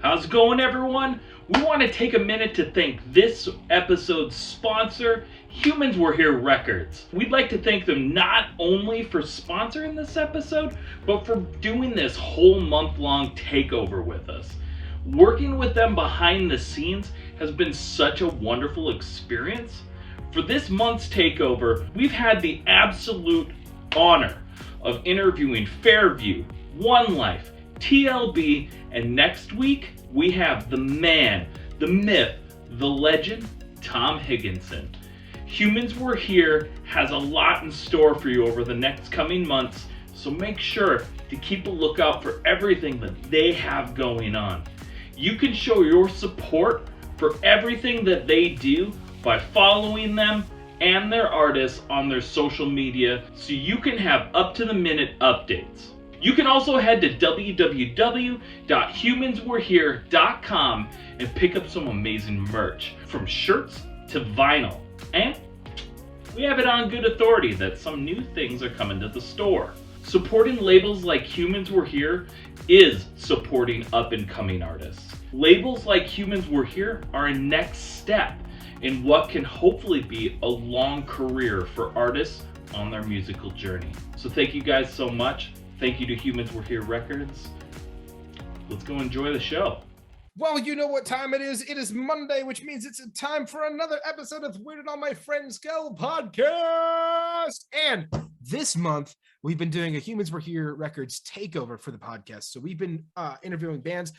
How's it going, everyone? We want to take a minute to thank this episode's sponsor, Humans Were Here Records. We'd like to thank them not only for sponsoring this episode, but for doing this whole month-long takeover with us. Working with them behind the scenes has been such a wonderful experience. For this month's takeover, we've had the absolute honor of interviewing Fairview, One Life, TLB, and next week we have the man, the myth, the legend, Tom Higginson. Humans Were Here has a lot in store for you over the next coming months, so make sure to keep a lookout for everything that they have going on. You can show your support for everything that they do by following them and their artists on their social media so you can have up-to-the-minute updates. You can also head to www.humanswerehere.com and pick up some amazing merch, from shirts to vinyl. And we have it on good authority that some new things are coming to the store. Supporting labels like Humans Were Here is supporting up-and-coming artists. Labels like Humans Were Here are a next step in what can hopefully be a long career for artists on their musical journey. So thank you guys so much. Thank you to Humans Were Here Records. Let's go enjoy the show. Well, you know what time it is. It is Monday, which means it's time for another episode of Where Did All My Friends Go podcast. And this month, we've been doing a Humans Were Here Records takeover for the podcast. So we've been interviewing bands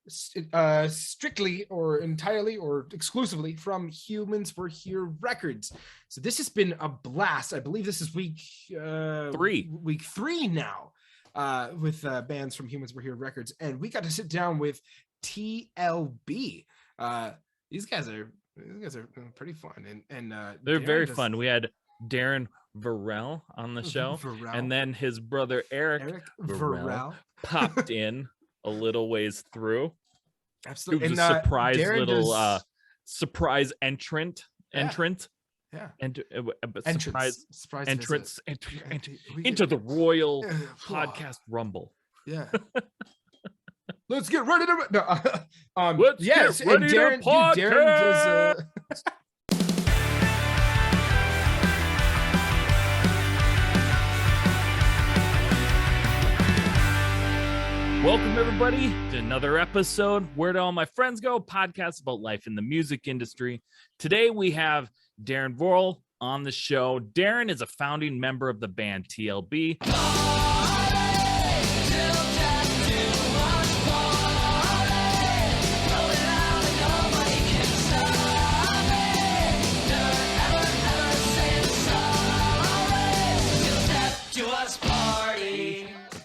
strictly or entirely or exclusively from Humans Were Here Records. So this has been a blast. I believe this is week three now. With bands from Humans Were Here Records, and we got to sit down with TLB. These guys are pretty fun, and they're very fun. We had Darren Vorel on the show, and then his brother Eric Vorel popped in a little ways through. Absolutely, it was a surprise Darren little surprise entrant. Yeah, and surprise entrance into the Royal Podcast Rumble. Yeah. Let's get ready to get ready to podcast. Darren does, Welcome everybody to another episode Where Do All My Friends Go, podcast about life in the music industry. Today we have Darren Vorel on the show. Darren is a founding member of the band TLB.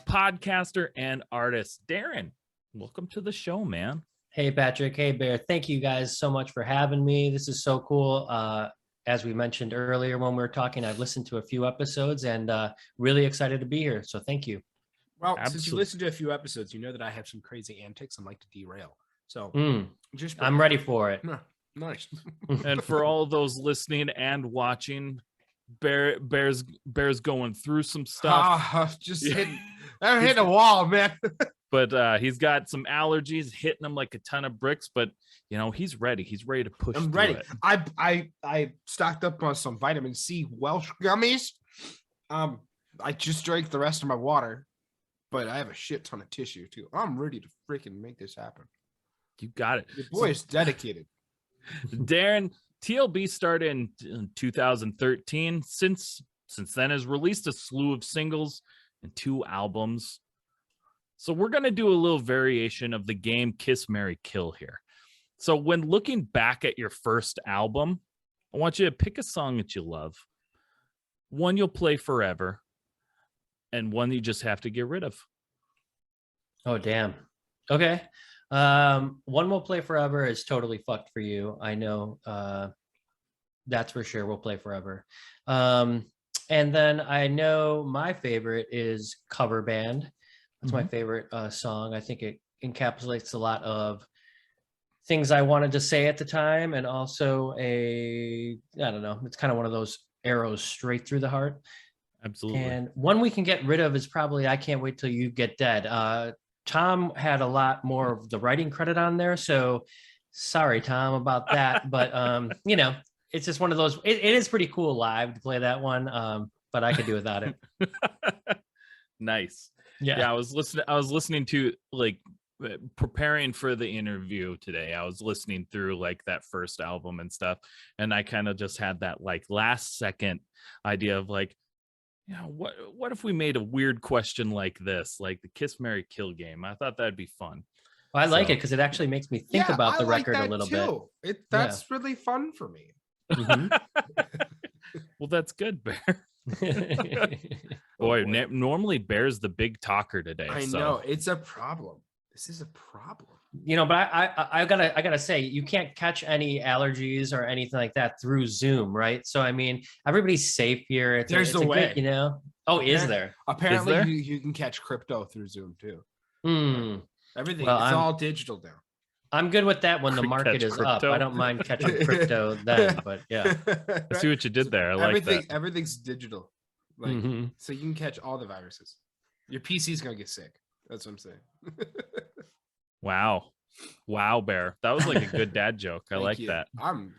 Podcaster and artist. Darren, welcome to the show, man. Hey, Patrick. Hey, Bear. Thank you guys so much for having me. This is so cool. As we mentioned earlier when we were talking, I've listened to a few episodes and really excited to be here. So thank you. Well, since you listened to a few episodes, you know that I have some crazy antics and like to derail. So I'm ready for it. Nice. And for all those listening and watching, Bear's going through some stuff. I'm hitting a wall, man. But he's got some allergies hitting him like a ton of bricks, but you know, he's ready. He's ready to push. I'm ready. I stocked up on some vitamin C Welsh gummies. I just drank the rest of my water, but I have a shit ton of tissue too. I'm ready to freaking make this happen. You got it. Your boy is dedicated. Darren, TLB started in 2013. Since then has released a slew of singles and 2 albums. So we're going to do a little variation of the game Kiss, Marry, Kill here. So when looking back at your first album, I want you to pick a song that you love, one you'll play forever, and one you just have to get rid of. Oh, damn. Okay. One We'll Play Forever is totally fucked for you. I know. That's for sure. We'll Play Forever. And then I know my favorite is Cover Band. That's my favorite song. I think it encapsulates a lot of things I wanted to say at the time, and also I don't know, it's kind of one of those arrows straight through the heart. Absolutely. And one we can get rid of is probably I Can't Wait Till You Get Dead. Tom had a lot more of the writing credit on there. So sorry, Tom, about that. But it's just one of those. It is pretty cool live to play that one. But I could do without it. Nice. Yeah. I was listening to like preparing for the interview today. I was listening through like that first album and stuff, and I kind of just had that like last second idea of like, what if we made a weird question like this, like the Kiss Marry Kill game? I thought that'd be fun. Well, I like it because it actually makes me think about the record a little bit. That's really fun for me. Mhm. Well, that's good, Bear. Boy, normally Bear's the big talker today. I know it's a problem. This is a problem. But I gotta say, you can't catch any allergies or anything like that through Zoom, right? So I mean, everybody's safe here. There's a way, Oh, is there? Apparently, Is there? You can catch crypto through Zoom too. Everything. Well, it's all digital now. I'm good with that when the market Catch is crypto? up. I don't mind catching crypto then, but yeah. I see what you did there. I like that. Everything's digital, so you can catch all the viruses. Your PC's gonna get sick. That's what I'm saying. Wow, Bear. That was like a good dad joke. I like that. I'm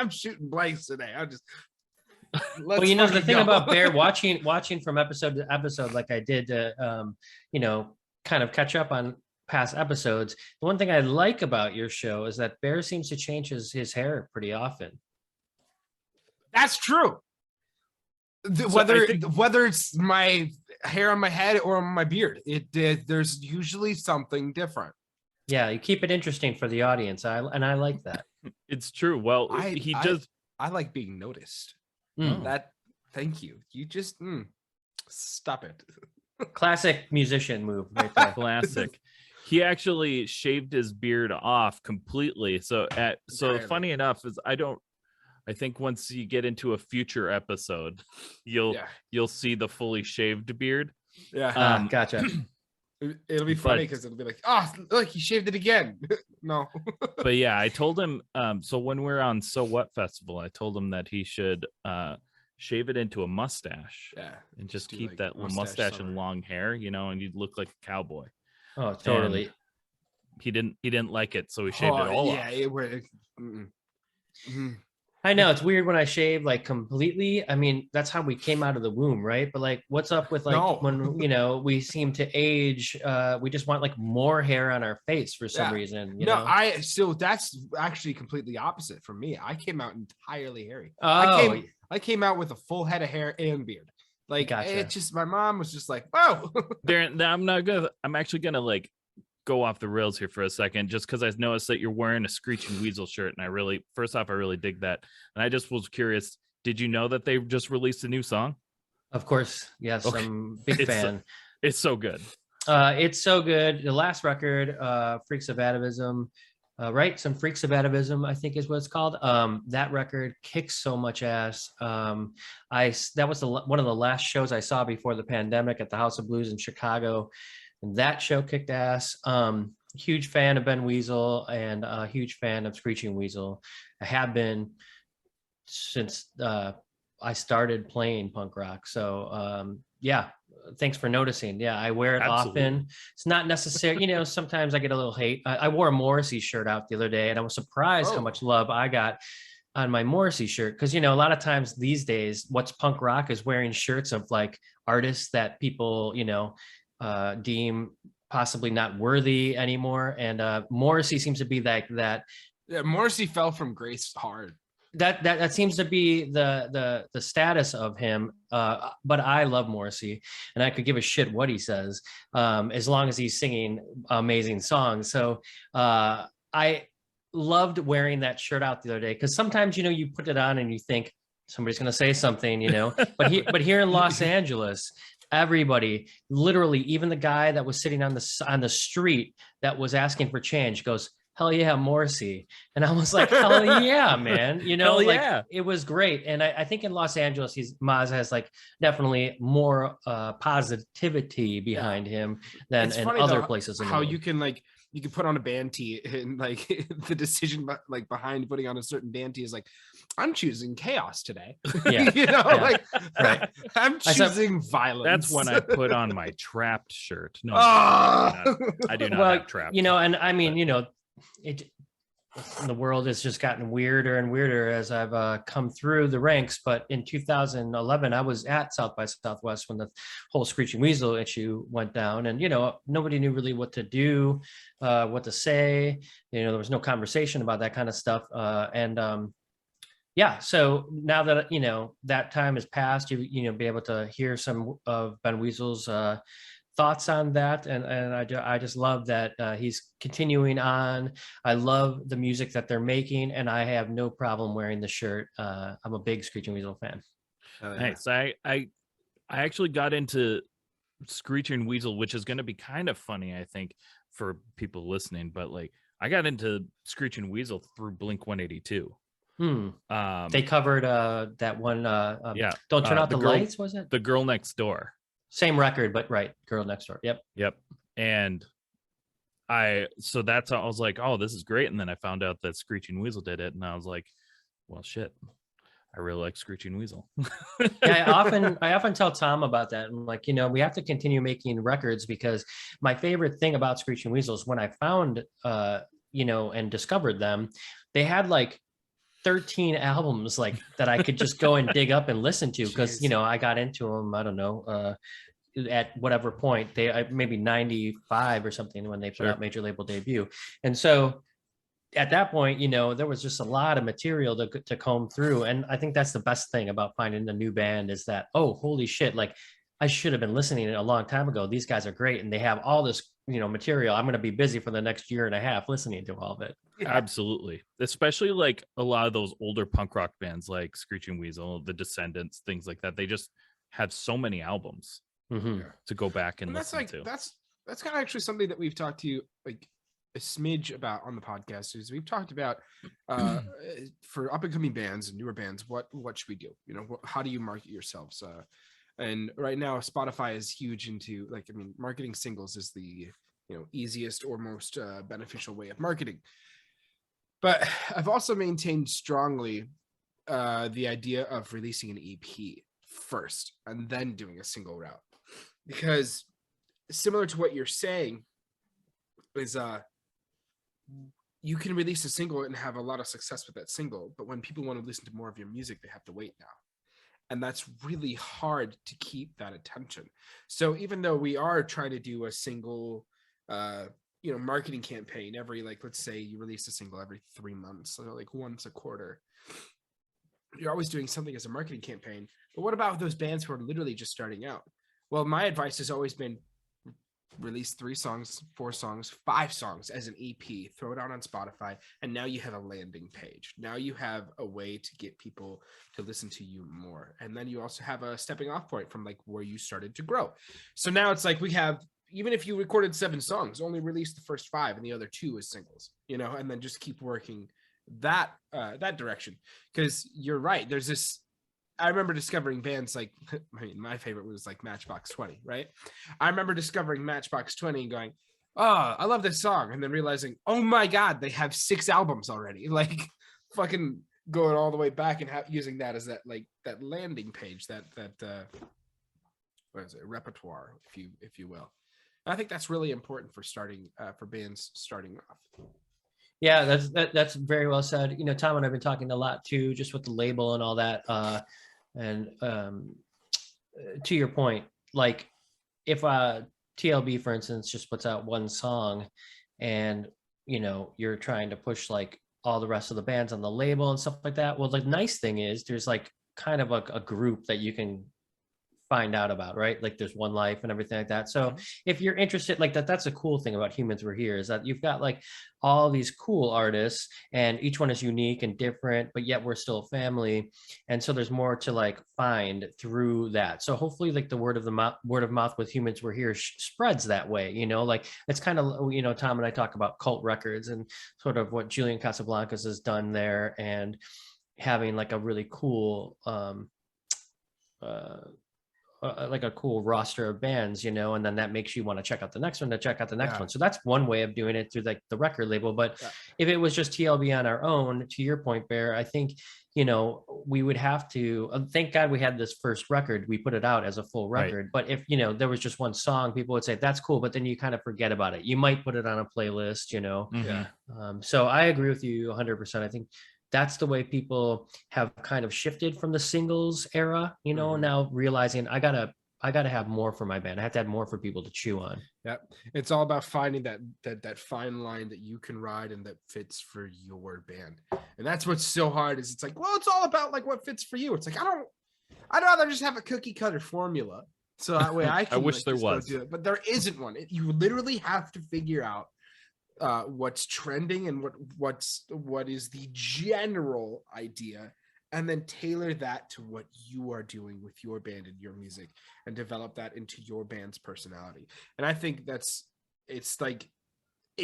shooting blanks today. I'm just. Well, the thing about Bear watching from episode to episode, like I did to, kind of catch up on past episodes. The one thing I like about your show is that Bear seems to change his hair pretty often. That's true. Whether it's my hair on my head or on my beard, there's usually something different. Yeah, you keep it interesting for the audience. I like that. It's true. Well, I like being noticed. Thank you. You just stop it. Classic musician move right there. Classic. He actually shaved his beard off completely. So funny enough is I think once you get into a future episode, you'll see the fully shaved beard. Yeah. Gotcha. It'll be funny because it'll be like, oh, look, he shaved it again. No. But yeah, I told him, so when we're on So What Festival, I told him that he should shave it into a mustache. Yeah. And just keep like that mustache and long hair, and you'd look like a cowboy. Oh, totally. And he didn't like it, so he shaved it all off. I know it's weird when I shave like completely. I mean, that's how we came out of the womb, right? But like, what's up with like when we seem to age? We just want like more hair on our face for some reason. So that's actually completely opposite from me. I came out entirely hairy. Oh, I came out with a full head of hair and beard. Like gotcha. My mom was just like, "Whoa, Darren, I'm actually gonna like go off the rails here for a second, just because I noticed that you're wearing a Screeching Weasel shirt, and I really dig that. And I just was curious, did you know that they just released a new song? Of course, yes. Okay. I'm a big fan. It's so good. It's so good. The last record, Freaks of Atavism, right? Some Freaks of Atavism, I think is what it's called. That record kicks so much ass. That was one of the last shows I saw before the pandemic at the House of Blues in Chicago. And that show kicked ass. Huge fan of Ben Weasel and a huge fan of Screeching Weasel. I have been since I started playing punk rock. So thanks for noticing. Yeah, I wear it often. It's not necessary. Sometimes I get a little hate. I wore a Morrissey shirt out the other day, and I was surprised how much love I got on my Morrissey shirt. Because, a lot of times these days, what's punk rock is wearing shirts of like artists that people, deem possibly not worthy anymore, and Morrissey seems to be like that. Yeah, Morrissey fell from grace hard. That seems to be the status of him. But I love Morrissey, and I could give a shit what he says, as long as he's singing amazing songs. So I loved wearing that shirt out the other day, because sometimes you put it on and you think somebody's going to say something, but here in Los Angeles, everybody, literally, even the guy that was sitting on the street that was asking for change goes, hell yeah, Morrissey. And I was like, hell yeah, man. You know, Hell like yeah. it was great. And I think in Los Angeles, Maz has like definitely more positivity behind him than It's in funny, other though, places in the how world. you can like you can put on a band tee and like the decision like behind putting on a certain band tee is like, I'm choosing chaos today. Yeah. You know, Yeah. like Right. I'm I said- choosing violence. That's when I put on my Trapped shirt. No, Ah! I do not well, have Trapped. you know, and I mean, you know, the world has just gotten weirder and weirder as I've come through the ranks. But in 2011, I was at South by Southwest when the whole Screeching Weasel issue went down, and you know, nobody knew really what to do, what to say. You know, there was no conversation about that kind of stuff. Yeah, so now that you know that time has passed, you know, be able to hear some of Ben Weasel's thoughts on that, and I just love that he's continuing on. I love the music that they're making, and I have no problem wearing the shirt. I'm a big Screeching Weasel fan. Nice. I actually got into Screeching Weasel, which is going to be kind of funny, I think, for people listening. But like, I got into Screeching Weasel through Blink 182. They covered that one. Yeah. Don't turn out the girl, lights. Was it The Girl Next Door? same record, but right, Girl Next Door. Yep. And so that's how I was like, oh, this is great. And then I found out that Screeching Weasel did it, and I was like, well, shit, I really like Screeching Weasel. Yeah, I often tell Tom about that. I'm like, you know, we have to continue making records, because my favorite thing about Screeching Weasel is when I found you know, and discovered them, they had like 13 albums like that I could just go and dig up and listen to, because you know, I got into them, I don't know, at whatever point they maybe 95 or something when they put out Major Label Debut. And so at that point, you know, there was just a lot of material to comb through. And I think that's the best thing about finding a new band, is that, oh, holy shit, like I should have been listening a long time ago. These guys are great, and they have all this, you know, material. I'm going to be busy for the next year and a half listening to all of it. Absolutely. Especially like a lot of those older punk rock bands like Screeching Weasel, The Descendants, things like that. They just have so many albums to go back and that's listen like to. that's kind of actually something that we've talked to you like a smidge about on the podcast. Is we've talked about for up and coming bands and newer bands, what should we do? You know, how do you market yourselves? And right now Spotify is huge into, like, I mean, marketing singles is the, you know, easiest or most beneficial way of marketing. But I've also maintained strongly the idea of releasing an EP first and then doing a single route, because similar to what you're saying is you can release a single and have a lot of success with that single, but when people want to listen to more of your music, they have to wait now. And that's really hard to keep that attention. So even though we are trying to do a single you know, marketing campaign every, like, let's say you release a single every 3 months, so like once a quarter, you're always doing something as a marketing campaign. But what about those bands who are literally just starting out? Well, my advice has always been release 3 songs, 4 songs, 5 songs as an EP, throw it out on Spotify, and now you have a landing page. Now you have a way to get people to listen to you more. And then you also have a stepping off point from like where you started to grow. So now it's like we have, even if you recorded 7 songs, only release the first 5 and the other 2 as singles, you know, and then just keep working that direction. Because you're right, there's this, I remember discovering bands like, I mean, my favorite was like Matchbox 20, right? I remember discovering Matchbox 20 and going, oh, I love this song. And then realizing, oh my God, they have 6 albums already. Like fucking going all the way back and using that as that, like that landing page, that what is it, repertoire, if you will. And I think that's really important for starting, for bands starting off. Yeah, that's very well said. You know, Tom and I've been talking a lot too, just with the label and all that. And to your point, like if TLB, for instance, just puts out 1 song, and you know, you're trying to push like all the rest of the bands on the label and stuff like that. Well, the nice thing is there's like kind of a group that you can find out about, right? Like there's One Life and everything like that. So if you're interested, like that's a cool thing about Humans Were Here, is that you've got like all these cool artists and each one is unique and different, but yet we're still a family. And so there's more to like find through that. So hopefully like the word of mouth with Humans Were Here spreads that way, you know, like it's kind of, you know, Tom and I talk about cult records and sort of what Julian Casablancas has done there, and having like a really cool like a cool roster of bands, you know, and then that makes you want to check out the next one one. So that's one way of doing it, through like the record label. But if it was just TLB on our own, to your point, Bear, I think, you know, we would have to, thank God we had this first record, we put it out as a full record. But if, you know, there was just one song, people would say that's cool, but then you kind of forget about it. You might put it on a playlist, you know. So I agree with you 100%. I think that's the way people have kind of shifted from the singles era, you know, now realizing I gotta have more for my band. I have to have more for people to chew on. Yep. It's all about finding that fine line that you can ride and that fits for your band. And that's what's so hard, is it's like, well, it's all about like what fits for you. It's like, I'd rather just have a cookie cutter formula. So that way I can I wish like, there was, do it. But there isn't one. You literally have to figure out what's trending and what is the general idea, and then tailor that to what you are doing with your band and your music, and develop that into your band's personality. And I think it's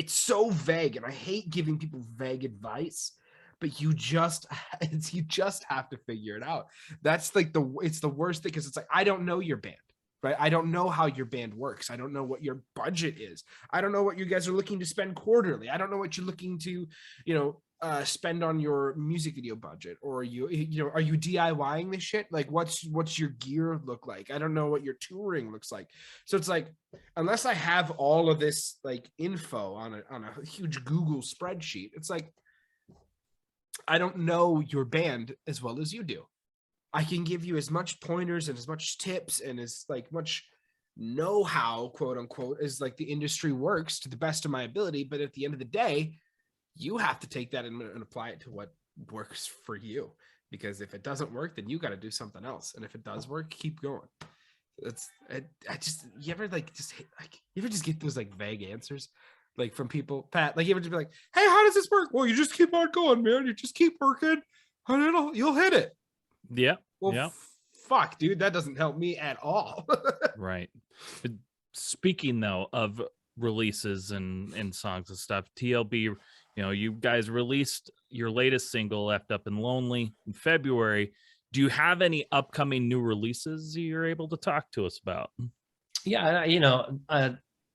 so vague, and I hate giving people vague advice, but you just have to figure it out. That's like it's the worst thing, because it's like, I don't know your band. Right. I don't know how your band works. I don't know what your budget is. I don't know what you guys are looking to spend quarterly. I don't know what you're looking to, you know, spend on your music video budget. Or are you DIYing this shit? Like, what's your gear look like? I don't know what your touring looks like. So it's like, unless I have all of this like info on a huge Google spreadsheet, it's like, I don't know your band as well as you do. I can give you as much pointers and as much tips and as like much know-how, quote unquote, as like the industry works to the best of my ability. But at the end of the day, you have to take that and apply it to what works for you. Because if it doesn't work, then you got to do something else. And if it does work, keep going. You ever just get those like vague answers, like from people, Pat, like you ever just be like, hey, how does this work? Well, you just keep on going, man. You just keep working and you'll hit it. Yeah. Well, yeah. Fuck, dude, that doesn't help me at all. Right. But speaking though of releases and songs and stuff, TLB, you know, you guys released your latest single, Effed Up and Lonely, in February. Do you have any upcoming new releases you're able to talk to us about? Yeah, you know,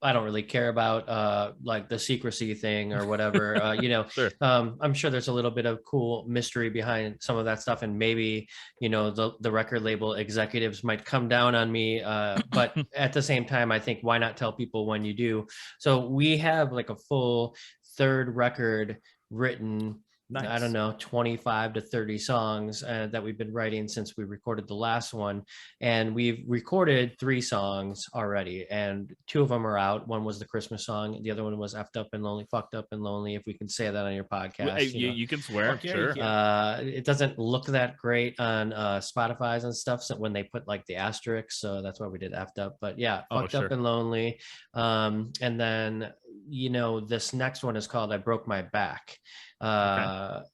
I don't really care about like the secrecy thing or whatever. You know, Sure. I'm sure there's a little bit of cool mystery behind some of that stuff, and maybe, you know, the record label executives might come down on me. But at the same time, I think, why not tell people when you do? So we have like a full third record written. Nice. I don't know, 25 to 30 songs that we've been writing since we recorded the last one. And we've recorded 3 songs already, and 2 of them are out. One was the Christmas song. The other one was Effed Up and Lonely, Fucked Up and Lonely, if we can say that on your podcast. You can swear. Okay, sure. It doesn't look that great on Spotify's and stuff, so when they put like the asterisks, so that's why we did Effed Up. But yeah, Fucked Up and Lonely. And then, you know, this next one is called I Broke My Back.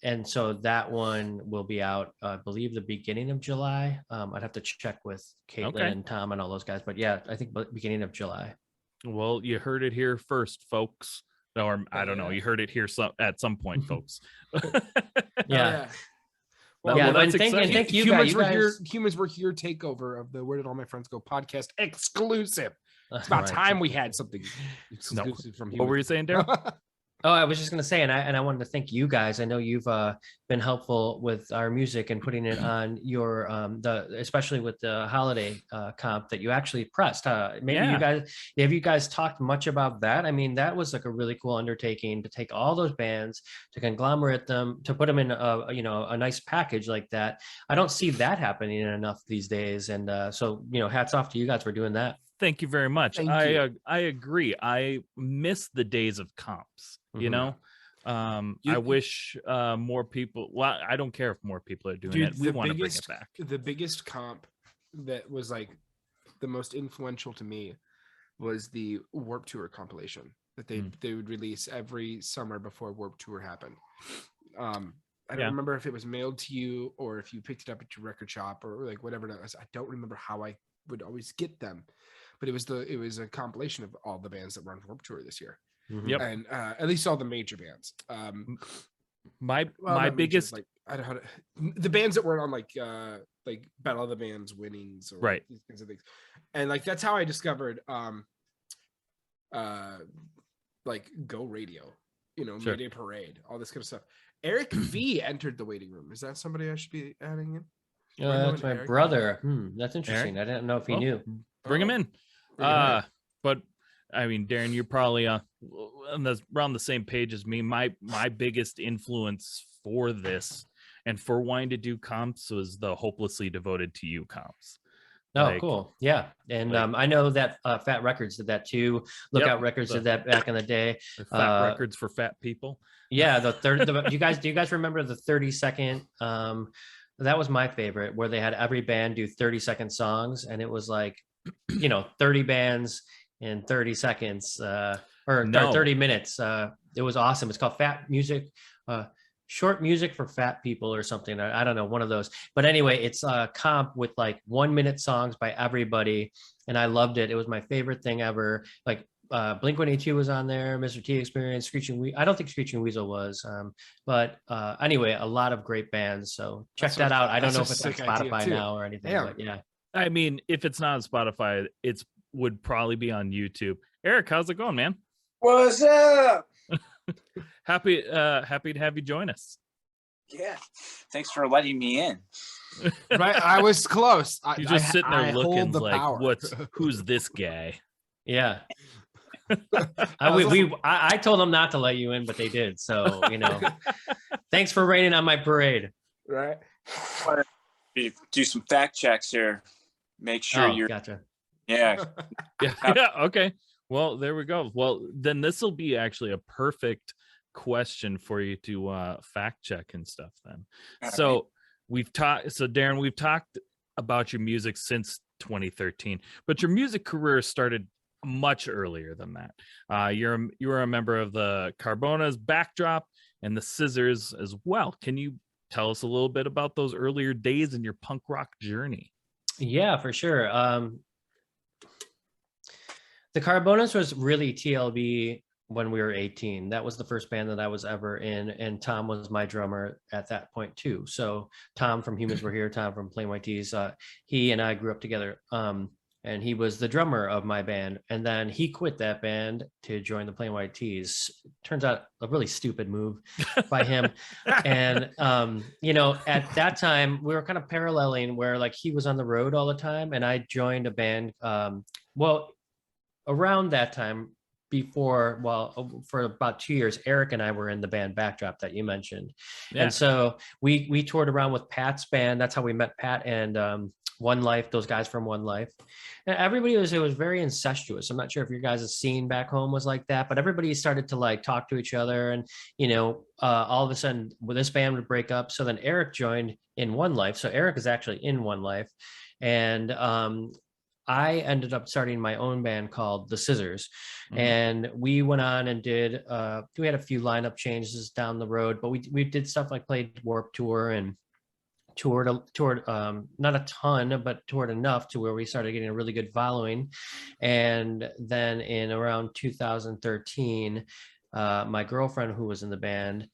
And so that one will be out, I believe, the beginning of July. I'd have to check with Caitlin and Tom and all those guys, but yeah, I think beginning of July. Well, you heard it here first, folks. Or I don't know, you heard it here at some point, folks. Yeah. Well, yeah, that's thank you guys. Humans Were Here takeover of the Where Did All My Friends Go podcast exclusive. It's about time we had something exclusive from Humans. What were you saying, Darren? Oh, I was just going to say, and I wanted to thank you guys. I know you've been helpful with our music and putting it on your especially with the holiday comp that you actually pressed. You guys talked much about that? I mean, that was like a really cool undertaking to take all those bands, to conglomerate them, to put them in a nice package like that. I don't see that happening enough these days, and so, you know, hats off to you guys for doing that. Thank you very much. I agree. I miss the days of comps. You know, I wish more people. Well, I don't care if more people are doing it. We want to bring it back. The biggest comp that was like the most influential to me was the Warped Tour compilation that they would release every summer before Warped Tour happened. I don't remember if it was mailed to you or if you picked it up at your record shop or like whatever it was. I don't remember how I would always get them, but it was a compilation of all the bands that were on Warped Tour this year. Yep. And at least all the major bands. My not biggest major, like I don't know how to, the bands that were on like Battle of the Bands winnings or right, these kinds of things. And like that's how I discovered like Go Radio, you know, Sure. Mayday Parade, all this kind of stuff. Eric V entered the waiting room. Is that somebody I should be adding in? That's my Eric? brother. That's interesting. I didn't know if he knew. Bring him in. Bring him in. But I mean, Darren, you're probably around the same page as me. My biggest influence for this and for wanting to do comps was the Hopelessly Devoted to You comps. Oh, cool. Yeah. And I know that Fat Records did that too. Lookout Records did that back in the day. Fat Records for fat people. Yeah. Do you guys remember the 30-second? That was my favorite, where they had every band do 30-second songs. And it was like, 30 bands in 30 seconds or 30 minutes. It was awesome. It's called Fat Music. Short music for fat people or something. I don't know, one of those. But anyway, it's a comp with like 1-minute songs by everybody. And I loved it. It was my favorite thing ever. Like Blink-182 was on there, Mr. T Experience, Screeching Weasel. I don't think Screeching Weasel was. But anyway, a lot of great bands. So check that out. I don't know if it's on Spotify now or anything. But yeah. I mean, if it's not on Spotify, it's would probably be on YouTube. Eric, how's it going, man? What's up? Happy to have you join us. Yeah, thanks for letting me in. Right, I was close. You're just sitting there looking like, who's this guy? Yeah. I told them not to let you in, but they did. So thanks for raining on my parade. Right. Do some fact checks here. Make sure you're. Gotcha. Yeah. Yeah. Okay. Well, there we go. Well, then this will be actually a perfect question for you to fact check and stuff then. So Darren, we've talked about your music since 2013, but your music career started much earlier than that. You were a member of the Carbona's Backdrop and the Scissors as well. Can you tell us a little bit about those earlier days in your punk rock journey? Yeah, for sure. The Carbonas was really TLB when we were 18. That was the first band that I was ever in, and Tom was my drummer at that point too. So Tom from Humans Were Here, Tom from Plain White Tees, he and I grew up together, and he was the drummer of my band. And then he quit that band to join the Plain White Tees. Turns out a really stupid move by him. And at that time we were kind of paralleling, where like he was on the road all the time, and I joined a band. Around that time, for about 2 years, Eric and I were in the band Backdrop that you mentioned. Yeah. And so we toured around with Pat's band. That's how we met Pat and One Life, those guys from One Life. And it was very incestuous. I'm not sure if your guys' scene back home was like that, but everybody started to like talk to each other, and all of a sudden this band would break up. So then Eric joined in One Life. So Eric is actually in One Life. And I ended up starting my own band called The Scissors. And we went on and did, we had a few lineup changes down the road, but we did stuff like played Warped Tour and toured not a ton, but toured enough to where we started getting a really good following. And then in around 2013, my girlfriend who was in the band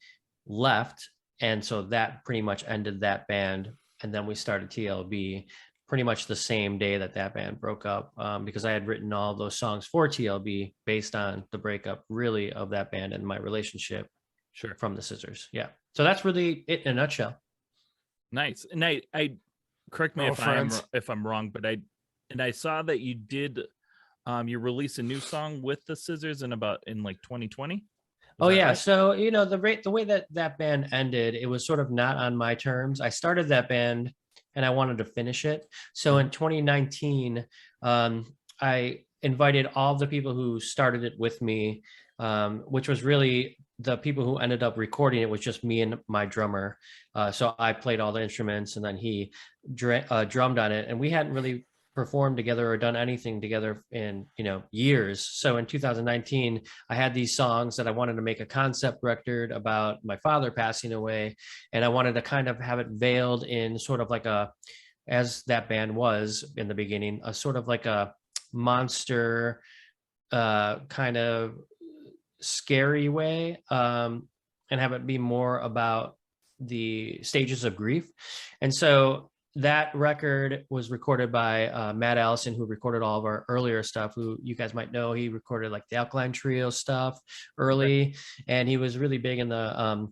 left. And so that pretty much ended that band. And then we started TLB pretty much the same day that band broke up, because I had written all those songs for TLB based on the breakup really of that band and my relationship from the Scissors. Yeah. So that's really it in a nutshell. Nice. And I correct me if I'm wrong, but I saw that you did you released a new song with the Scissors in like 2020. Oh yeah. Right? So, the way that band ended, it was sort of not on my terms. I started that band and I wanted to finish it. So in 2019, I invited all the people who started it with me, which was really the people who ended up recording it was just me and my drummer. So I played all the instruments, and then he drummed on it. And we hadn't really performed together or done anything together in years. So in 2019, I had these songs that I wanted to make a concept record about my father passing away, and I wanted to kind of have it veiled in sort of like a, as that band was in the beginning, a sort of like a monster kind of scary way, and have it be more about the stages of grief. And so that record was recorded by Matt Allison, who recorded all of our earlier stuff, who you guys might know. He recorded like the Alkaline Trio stuff early, and he was really big in the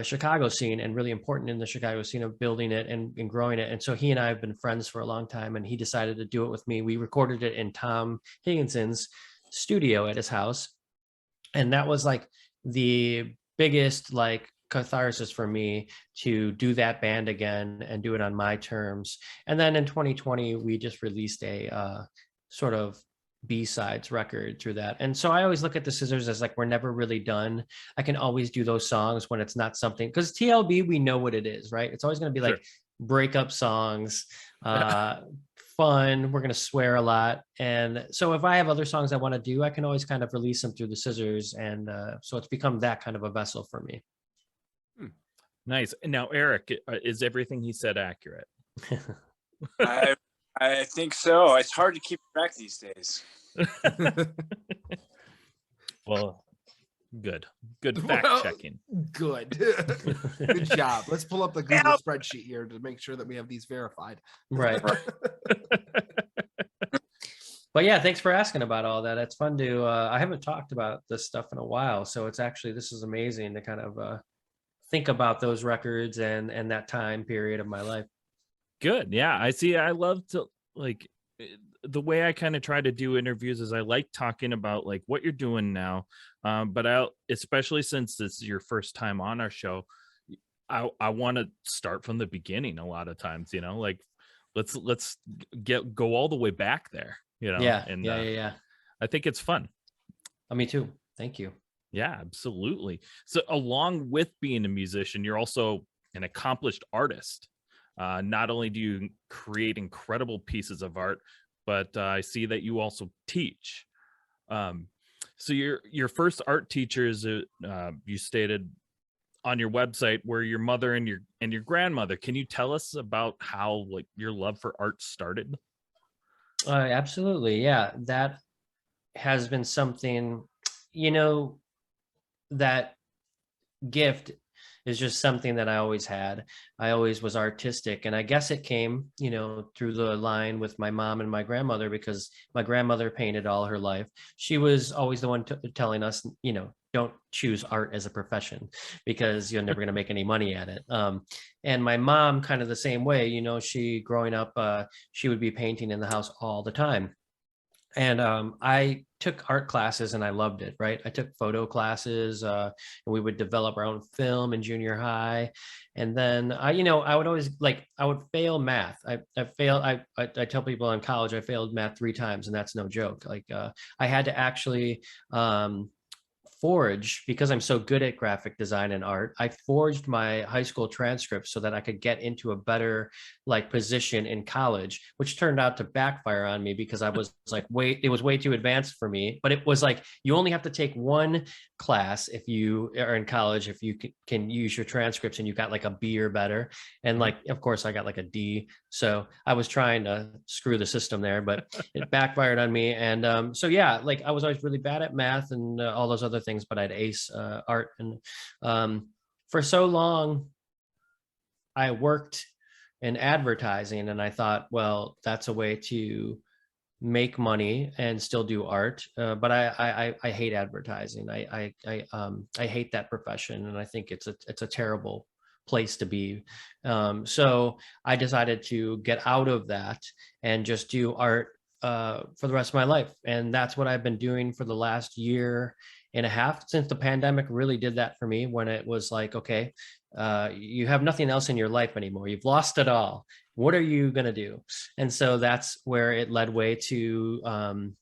Chicago scene and really important in the Chicago scene of building it and growing it. And so he and I have been friends for a long time, and he decided to do it with me. We recorded it in Tom Higginson's studio at his house. And that was like the biggest like catharsis for me to do that band again and do it on my terms. And then in 2020, we just released a sort of B-sides record through that. And so I always look at the Scissors as like, we're never really done. I can always do those songs when it's not something, because TLB, we know what it is, right? It's always going to be like breakup songs, fun, we're going to swear a lot. And so if I have other songs I want to do, I can always kind of release them through the Scissors. And so it's become that kind of a vessel for me. Nice. And now, Eric, is everything he said accurate? I think so. It's hard to keep track these days. Well, good fact checking. Good. Good job. Let's pull up the Google spreadsheet here to make sure that we have these verified. Right. But yeah, thanks for asking about all that. It's fun to, I haven't talked about this stuff in a while. So it's actually, this is amazing to kind of think about those records and that time period of my life. Good. Yeah. I see. I love to, like, the way I kind of try to do interviews is I like talking about like what you're doing now. But especially since this is your first time on our show, I want to start from the beginning a lot of times, like let's go all the way back there, Yeah. And Yeah. I think it's fun. Me too. Thank you. Yeah, absolutely. So along with being a musician, you're also an accomplished artist. Not only do you create incredible pieces of art, but I see that you also teach. So your first art teachers, you stated on your website, were your mother and your grandmother. Can you tell us about how like your love for art started? Absolutely. Yeah, that has been something, that gift is just something that I always had. I always was artistic. And I guess it came, through the line with my mom and my grandmother, because my grandmother painted all her life. She was always the one telling us, don't choose art as a profession because you're never going to make any money at it. And my mom kind of the same way, she growing up, she would be painting in the house all the time. And I took art classes and I loved it, right? I took photo classes and we would develop our own film in junior high. And then I would always I would fail math. I tell people in college, I failed math 3 times, and that's no joke. I had to actually forge, because I'm so good at graphic design and art, I forged my high school transcript so that I could get into a better position in college, which turned out to backfire on me because I was it was way too advanced for me. But it was you only have to take one class if you are in college, if you can use your transcripts and you got a B or better. And of course I got a D. So I was trying to screw the system there, but it backfired on me. And so yeah, I was always really bad at math and all those other things, but I'd ace art. And for so long I worked in advertising, and I thought, well, that's a way to make money and still do art. But I hate advertising. I hate that profession, and I think it's a terrible place to be. So I decided to get out of that and just do art for the rest of my life. And that's what I've been doing for the last year and a half, since the pandemic really did that for me, when it was okay, you have nothing else in your life anymore. You've lost it all. What are you going to do? And so that's where it led way to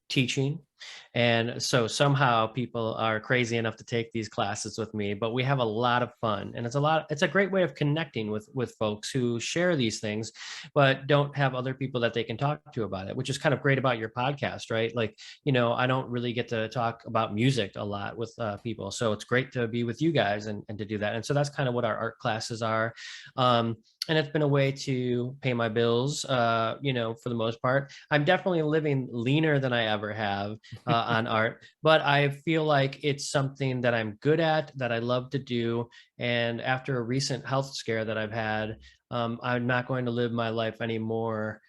teaching. And so somehow people are crazy enough to take these classes with me, but we have a lot of fun, and it's a great way of connecting with folks who share these things, but don't have other people that they can talk to about it, which is kind of great about your podcast, right? Like, I don't really get to talk about music a lot with people. So it's great to be with you guys and to do that. And so that's kind of what our art classes are. And it's been a way to pay my bills, for the most part. I'm definitely living leaner than I ever have on art, but I feel like it's something that I'm good at, that I love to do. And after a recent health scare that I've had, I'm not going to live my life anymore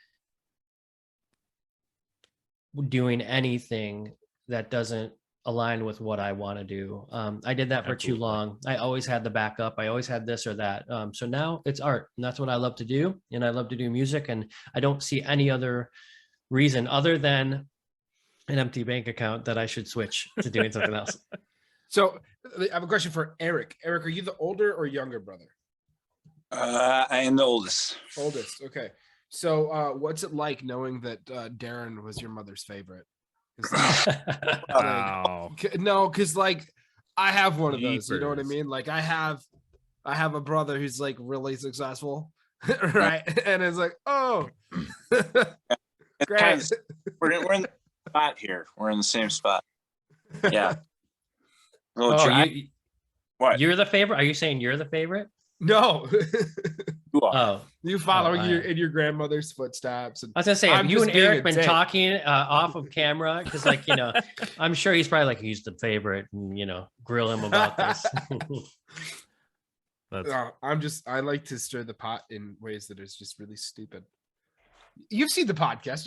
doing anything that doesn't align with what I want to do. I did that for too long. I always had the backup. I always had this or that. So now it's art, and that's what I love to do. And I love to do music, and I don't see any other reason other than an empty bank account that I should switch to doing something else. So I have a question for Eric. Eric, are you the older or younger brother? I am the oldest. Oldest. Okay. So what's it like knowing that Darren was your mother's favorite? Wow. No, because like I have one of those. You know what I mean? Like I have a brother who's like really successful, right? And it's like, oh, great. We're in the spot here. We're in the same spot. Yeah. What? You're the favorite? Are you saying you're the favorite? No. You are. Oh, you following in your grandmother's footsteps. And I was gonna say, have you and Eric been talking off of camera? Because, like, I'm sure he's probably like, he's the favorite, and grill him about this. I like to stir the pot in ways that is just really stupid. You've seen the podcast,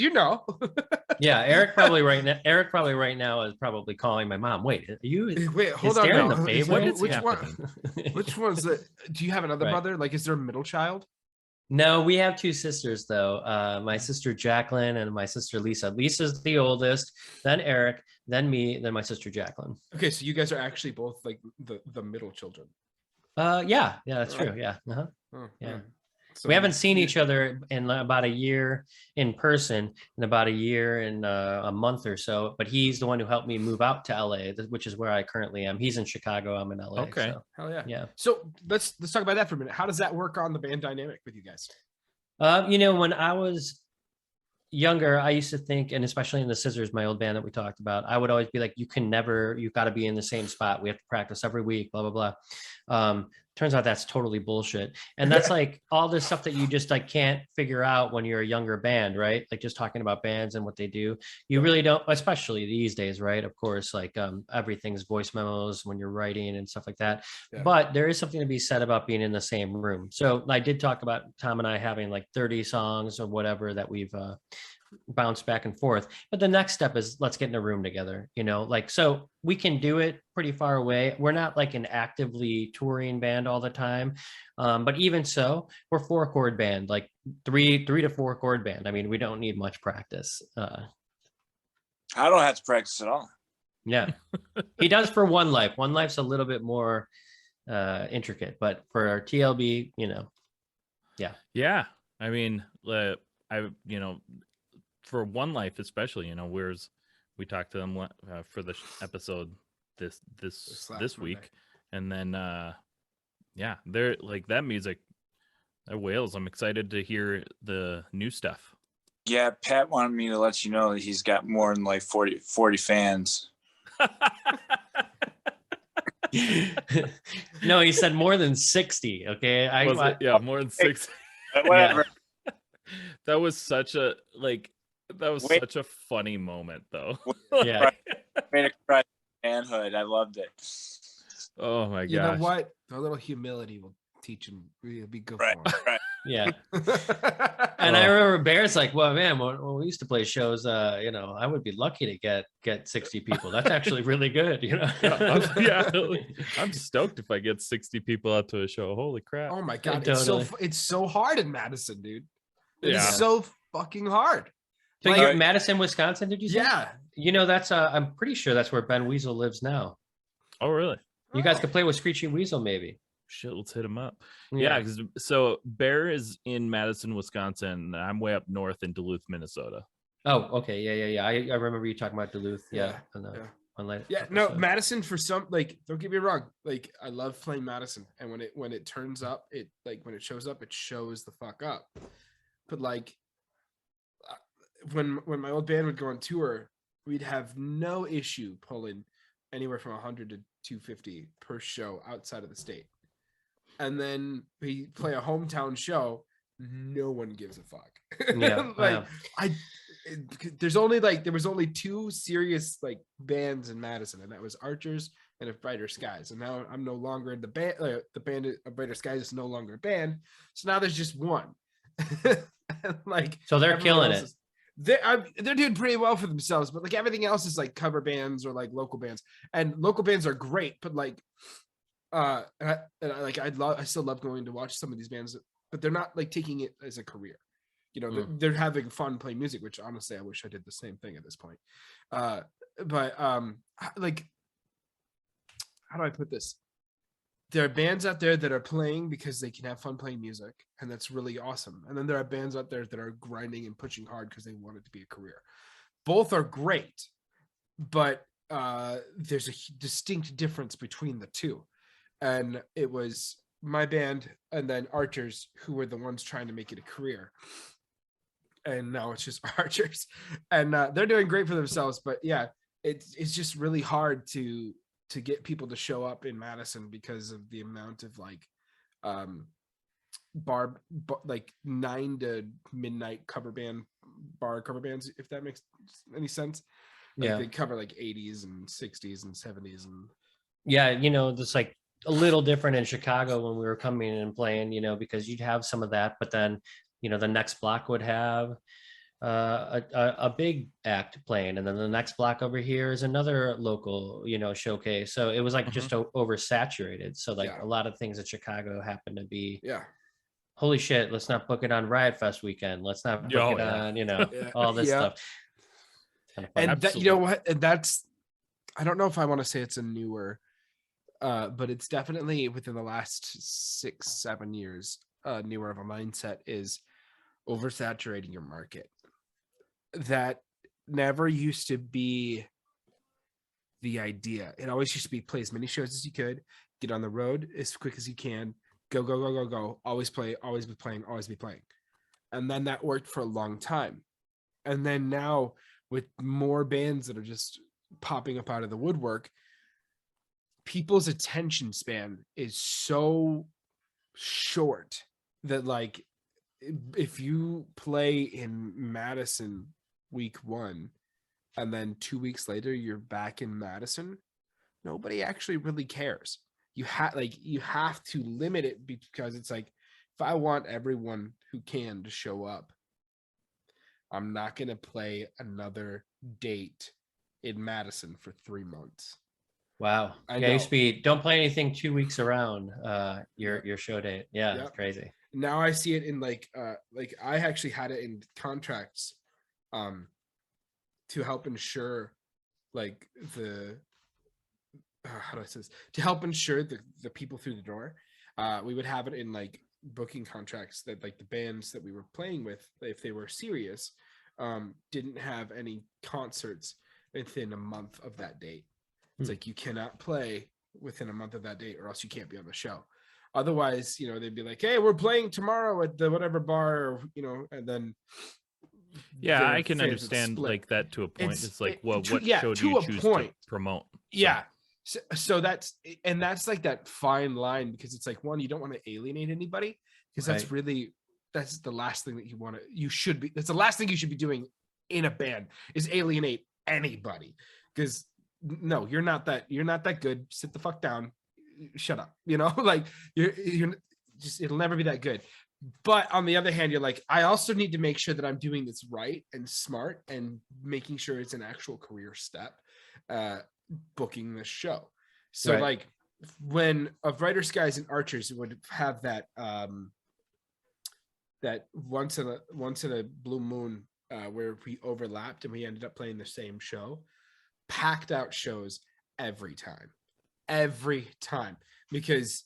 Yeah, Eric probably right now is probably calling my mom. Wait, hold on. Darren the favorite? Which one's the? Do you have another brother? Like, is there a middle child? No, we have two sisters though. My sister Jacqueline and my sister Lisa. Lisa's the oldest, then Eric, then me, then my sister Jacqueline. Okay, so you guys are actually both like the middle children. Yeah, that's true. Yeah. Uh-huh. Yeah. So we haven't seen each other in about a year in person, in about a year and a month or so. But he's the one who helped me move out to LA, which is where I currently am. He's in Chicago. I'm in LA. Okay. So. Hell yeah. Yeah. So let's talk about that for a minute. How does that work on the band dynamic with you guys? When I was younger, I used to think, and especially in the Scissors, my old band that we talked about, I would always be like, you've got to be in the same spot. We have to practice every week, blah, blah, blah. Turns out that's totally bullshit. And that's like all this stuff that you just like can't figure out when you're a younger band, right? Like just talking about bands and what they do. You really don't, especially these days, right? Of course, like everything's voice memos when you're writing and stuff like that. Yeah. But there is something to be said about being in the same room. So I did talk about Tom and I having like 30 songs or whatever that we've bounced back and forth. But the next step is let's get in a room together, so we can do it pretty far away. We're not like an actively touring band all the time. But even so, we're 4-chord band, like three to 4-chord band. I mean, we don't need much practice. I don't have to practice at all. Yeah. He does for One Life. One Life's a little bit more intricate, but for our TLB, yeah. Yeah. I mean, for One Life especially, we talked to them for the episode this week, and then they're like that music, that Wales. I'm excited to hear the new stuff. Yeah, Pat wanted me to let you know that he's got more than like 40 fans. No, he said more than 60. Okay, more than 60. Whatever. That was such a such a funny moment, though. Yeah, made it cry manhood. I loved it. Oh my gosh! You know what? A little humility will teach him. It'll be good for him. Right. Yeah. And I remember Bear's like, "Well, man, when we used to play shows, I would be lucky to get 60 people. That's actually really good, Yeah, I'm stoked if I get 60 people out to a show. Holy crap! Oh my god, totally. It's so hard in Madison, dude. It's Yeah. so fucking hard. So you're in Madison, Wisconsin, did you say? Yeah. That's I'm pretty sure that's where Ben Weasel lives now. Oh, really? You guys could play with Screechy Weasel, maybe. Shit, let's hit him up. Yeah, so Bear is in Madison, Wisconsin. And I'm way up north in Duluth, Minnesota. Oh, okay. Yeah. I remember you talking about Duluth. Yeah. Yeah. On that Yeah, no, episode. Madison for some, like, don't get me wrong, like I love playing Madison, and when it turns up, it like when it shows up, it shows the fuck up. But like when my old band would go on tour, we'd have no issue pulling anywhere from 100 to 250 per show outside of the state. And then we play a hometown show, no one gives a fuck. Yeah. Like there was only two serious like bands in Madison, and that was Archers and A Brighter Skies. And now I'm no longer in the band. The band A Brighter Skies is no longer a band, so now there's just one. Like, so they're killing it. They're doing pretty well for themselves, but like everything else is like cover bands or like local bands, and local bands are great, but like I still love going to watch some of these bands, but they're not like taking it as a career. You know, they're having fun playing music, which honestly I wish I did the same thing at this point. But like, how do I put this? There are bands out there that are playing because they can have fun playing music, and that's really awesome. And then there are bands out there that are grinding and pushing hard because they want it to be a career. Both are great, but there's a distinct difference between the two. And it was my band and then Archers who were the ones trying to make it a career. And now it's just Archers, and they're doing great for themselves. But yeah, it's just really hard to get people to show up in Madison because of the amount of like bar like 9 to midnight cover bands, if that makes any sense. Like, yeah, they cover like 80s and 60s and 70s, and yeah, you know, it's like a little different in Chicago when we were coming in and playing, you know, because you'd have some of that, but then, you know, the next block would have a big act playing, and then the next block over here is another local, you know, showcase. So it was like just oversaturated. So like a lot of things in Chicago happen to be, holy shit, let's not book it on Riot Fest weekend. Let's not book it on, you know, all this stuff. And that, you know what, and that's, I don't know if I want to say it's a newer, but it's definitely within the last 6-7 years, newer of a mindset is oversaturating your market. That never used to be the idea. It always used to be play as many shows as you could, get on the road as quick as you can, go, always play, always be playing. And then that worked for a long time. And then now with more bands that are just popping up out of the woodwork, people's attention span is so short that like if you play in Madison week 1 and then 2 weeks later you're back in Madison, nobody actually really cares. You have to limit it, because it's like, if I want everyone who can to show up, I'm not going to play another date in Madison for 3 months. Wow. I Yeah, know. it used to be, don't play anything 2 weeks around your show date. Yeah, it's crazy. Now I see it in like I actually had it in contracts to help ensure like the how do I say this? To help ensure the people through the door. We would have it in like booking contracts that like the bands that we were playing with, if they were serious, didn't have any concerts within a month of that date. It's like, you cannot play within a month of that date or else you can't be on the show. Otherwise, you know, they'd be like, hey, we're playing tomorrow at the whatever bar, or, you know, and then I can understand like that to a point. It's like, what show do you choose to promote? So that's like that fine line, because it's like, one, you don't want to alienate anybody, because that's the last thing that that's the last thing you should be doing in a band, is alienate anybody. Because no, you're not that good. Sit the fuck down. Shut up. You know, like you're just, it'll never be that good. But on the other hand, you're like, I also need to make sure that I'm doing this right and smart and making sure it's an actual career step, booking this show. So like when A Brighter Skies and Archers would have that that once in a blue moon where we overlapped and we ended up playing the same show, packed out shows every time, because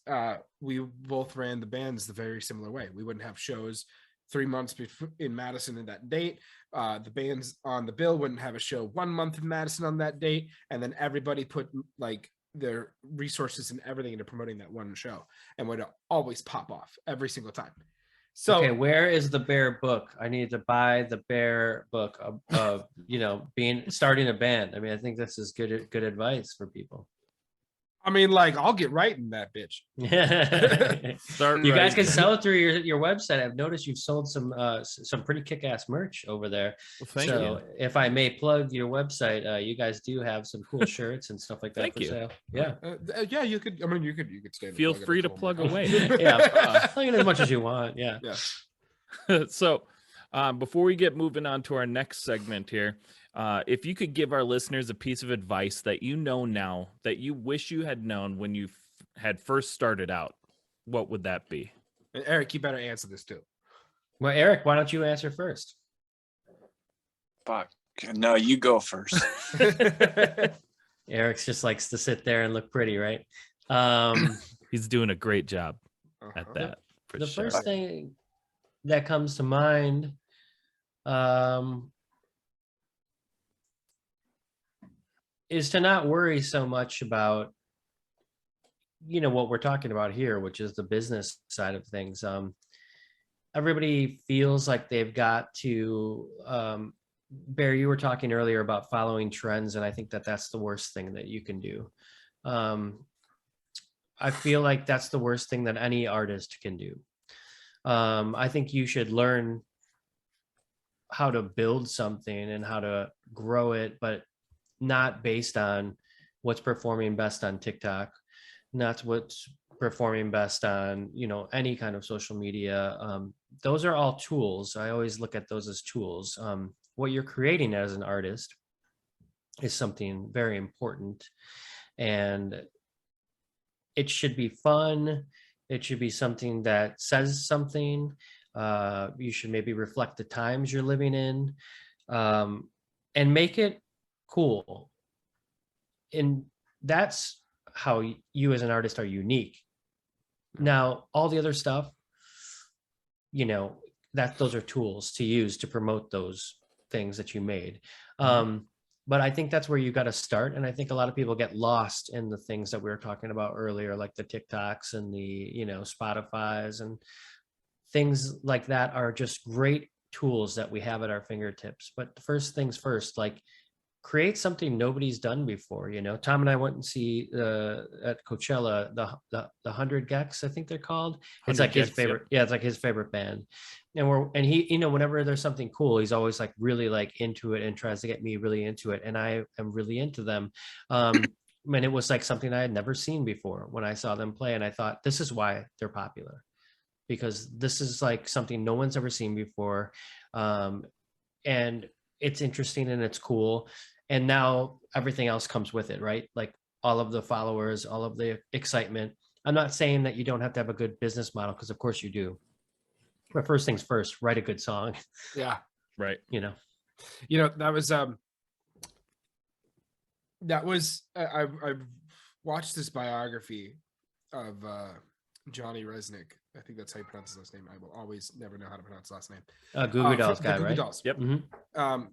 we both ran the bands the very similar way. We wouldn't have shows 3 months in Madison in that date. The bands on the bill wouldn't have a show 1 month in Madison on that date, and then everybody put like their resources and everything into promoting that one show, and would always pop off every single time. So okay, where is the Bear book? I need to buy the Bear book of starting a band. I mean, I think this is good advice for people. I mean, like, I'll get right in that bitch. You guys can sell it through your website. I've noticed you've sold some pretty kick-ass merch over there. Well, thank you. If I may plug your wesite, you guys do have some cool shirts and stuff like that for sale. Yeah. Yeah, you could. I mean, you could stay. Feel free to plug away. Yeah, plug it as much as you want. Yeah. Yeah. So, before we get moving on to our next segment here, if you could give our listeners a piece of advice that you know now that you wish you had known when you had first started out, what would that be? And Eric, you better answer this too. Well, Eric, why don't you answer first? Fuck. No, you go first. Eric's just likes to sit there and look pretty, right? He's doing a great job at that. The first thing that comes to mind, is to not worry so much about, what we're talking about here, which is the business side of things. Everybody feels like they've got to, Bear, you were talking earlier about following trends, and I think that that's the worst thing that you can do. I feel like that's the worst thing that any artist can do. I think you should learn how to build something and how to grow it, but not based on what's performing best on TikTok, not what's performing best on, any kind of social media. Those are all tools. I always look at those as tools. What you're creating as an artist is something very important, and it should be fun. It should be something that says something. You should maybe reflect the times you're living in, and make it cool. And that's how you as an artist are unique. Now, all the other stuff, those are tools to use to promote those things that you made. But I think that's where you got to start. And I think a lot of people get lost in the things that we were talking about earlier, like the TikToks and the, Spotify's, and things like that are just great tools that we have at our fingertips. But first things first, like, create something nobody's done before. Tom and I went and see at Coachella the 100 Gex, I think they're called. It's like his favorite. Yeah, it's like his favorite band. And he, whenever there's something cool, he's always like really like into it and tries to get me really into it. And I am really into them. And it was like something I had never seen before when I saw them play. And I thought, this is why they're popular, because this is like something no one's ever seen before. And it's interesting and it's cool. And now everything else comes with it, right? Like all of the followers, all of the excitement. I'm not saying that you don't have to have a good business model, because of course you do. But first things first, write a good song. Yeah. Right. That was I've watched this biography of Johnny Resnick. I think that's how you pronounce his last name. I will always never know how to pronounce his last name. Goo Goo Dolls guy, Goo Goo right? Dolls. Yep. Mm-hmm.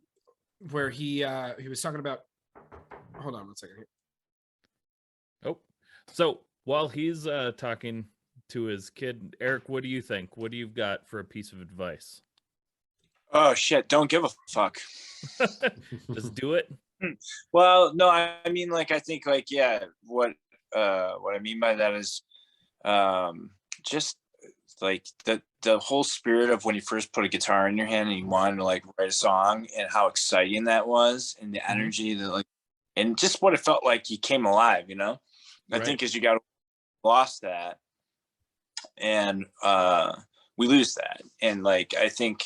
Where he was talking about. Hold on one second here. Oh, so while he's talking to his kid, Eric, what do you think? What do you got for a piece of advice? Oh shit! Don't give a fuck. Just do it. Well, no, I mean, like, I think, like, yeah, what I mean by that is, just like the whole spirit of when you first put a guitar in your hand and you wanted to like write a song, and how exciting that was, and the energy that, like, and just what it felt like you came alive, I think as you got lost that, and we lose that. And like, I think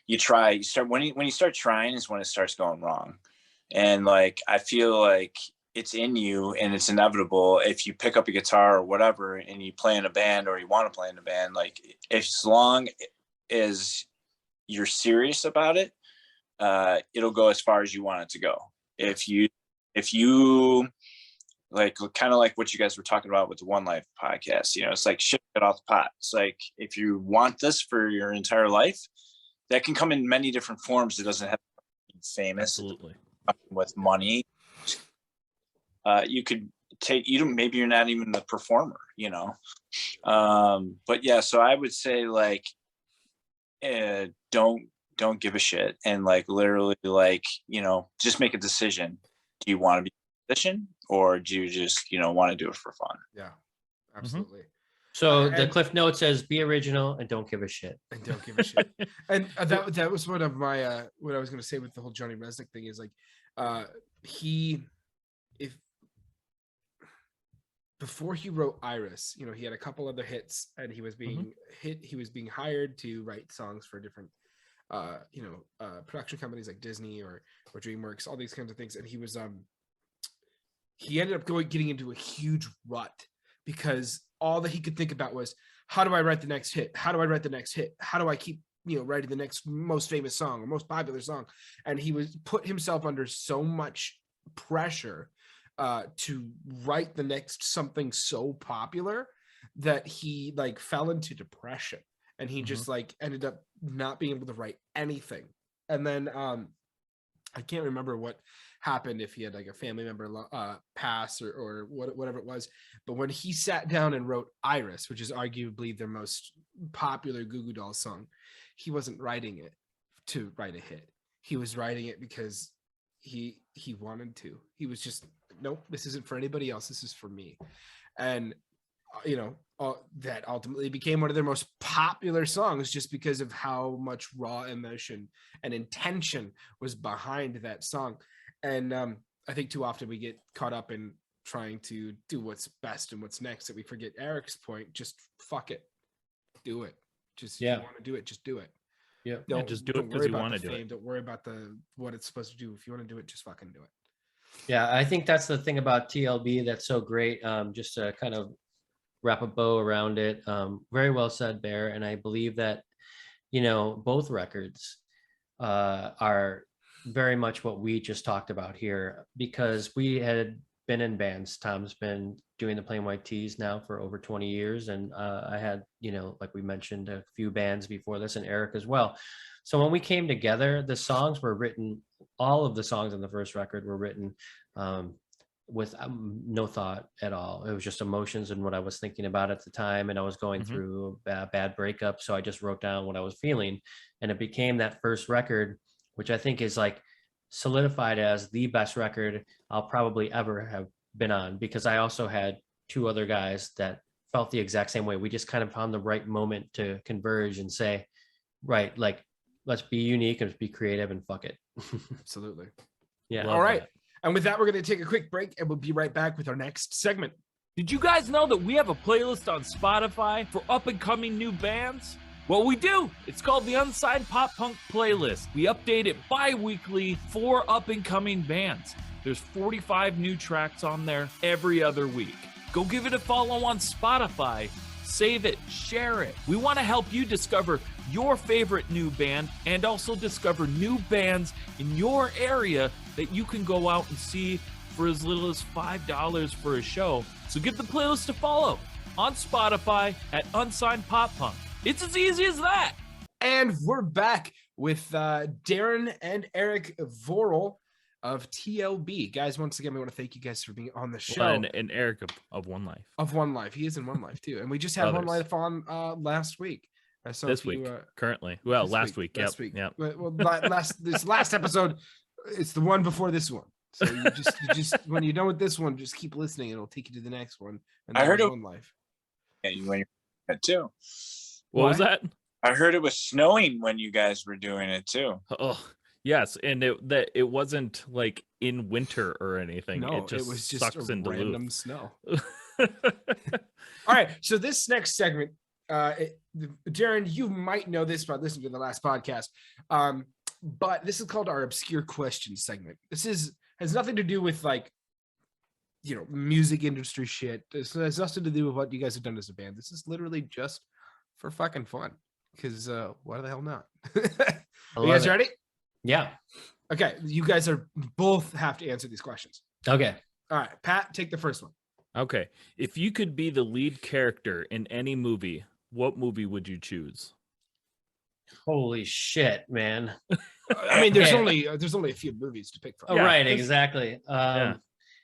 you start when you start trying is when it starts going wrong. And like, I feel like it's in you and it's inevitable if you pick up a guitar or whatever and you play in a band, or you want to play in a band, like, as long as you're serious about it, it'll go as far as you want it to go. If you like kind of like what you guys were talking about with the One Life podcast. You know, it's like shit it off the pot. It's like if you want this for your entire life, that can come in many different forms. It doesn't have to be famous. Absolutely. With money, you could take, you don't, maybe you're not even the performer, you know. But yeah, so I would say like don't give a shit, and like literally like, you know, just make a decision. Do you want to be a musician, or do you just, you know, want to do it for fun? Yeah, absolutely. So the cliff note says, "Be original and don't give a shit." And don't give a shit. And that was one of my what I was going to say with the whole Johnny Resnick thing is like before he wrote Iris, you know, he had a couple other hits, and he was being he was being hired to write songs for different production companies like Disney or DreamWorks, all these kinds of things. And he was he ended up getting into a huge rut because all that he could think about was, how do I write the next hit? How do I write the next hit? How do I keep, you know, writing the next most famous song or most popular song? And he was put himself under so much pressure to write the next something so popular that he like fell into depression, and he just like ended up not being able to write anything. And then I can't remember what happened, if he had like a family member pass or whatever it was, but when he sat down and wrote Iris, which is arguably their most popular Goo Goo Dolls song, he wasn't writing it to write a hit. He was writing it because he wanted to. He was just, nope, this isn't for anybody else, this is for me. And you know, that ultimately became one of their most popular songs, just because of how much raw emotion and intention was behind that song. And I think too often we get caught up in trying to do what's best and what's next, that we forget Eric's point. Just fuck it, do it. Just if you want to do it, just do it. Yeah, just do it because you want to do it. Don't worry about what it's supposed to do. If you want to do it, just fucking do it. Yeah, I think that's the thing about TLB that's so great. Just to kind of wrap a bow around it. Very well said, Bear. And I believe that, you know, both records are very much what we just talked about here, because we had been in bands. Tom's been doing the Plain White Tees now for over 20 years. And I had, you know, like we mentioned, a few bands before this, and Eric as well. So when we came together, the songs were written, all of the songs on the first record were written with no thought at all. It was just emotions and what I was thinking about at the time. And I was going through a bad breakup. So I just wrote down what I was feeling. And it became that first record, which I think is like solidified as the best record I'll probably ever have been on, because I also had two other guys that felt the exact same way. We just kind of found the right moment to converge and say, right, like, let's be unique and be creative and fuck it. Absolutely. Yeah. All right. And with that, we're going to take a quick break, and we'll be right back with our next segment. Did you guys know that we have a playlist on Spotify for up-and-coming new bands? Well, we do. It's called the Unsigned Pop Punk Playlist. We update it bi-weekly for up-and-coming bands. There's 45 new tracks on there every other week. Go give it a follow on Spotify. Save it, share it. We want to help you discover your favorite new band, and also discover new bands in your area that you can go out and see for as little as $5 for a show. So give the playlist a follow on Spotify at Unsigned Pop Punk. It's as easy as that. And we're back with Darren and Eric Vorel of TLB. Guys, once again, we want to thank you guys for being on the show. Well, and Eric of One Life. Of One Life. He is in One Life too. And we just had One Life on last week. So this week, currently. Well, last week. Last week. Yep. Well, this last episode, it's the one before this one. So you just when you're done with this one, just keep listening. It'll take you to the next one. And I heard it. One Life. Yeah, you went too. What was that? I heard it was snowing when you guys were doing it too. Oh, yes, and it wasn't like in winter or anything. No, it was just sucks a in Duluth. random snow. All right, so this next segment, Darren, you might know this by listening to the last podcast, but this is called our obscure questions segment. This has nothing to do with like, you know, music industry shit. This has nothing to do with what you guys have done as a band. This is literally just for fucking fun, because why the hell not? Are you guys ready? Yeah. Okay, you guys are both have to answer these questions. Okay. All right, Pat, take the first one. Okay. If you could be the lead character in any movie, what movie would you choose? Holy shit, man. I mean, there's Okay. only a few movies to pick from. Oh, Yeah, right, that's- exactly. Yeah.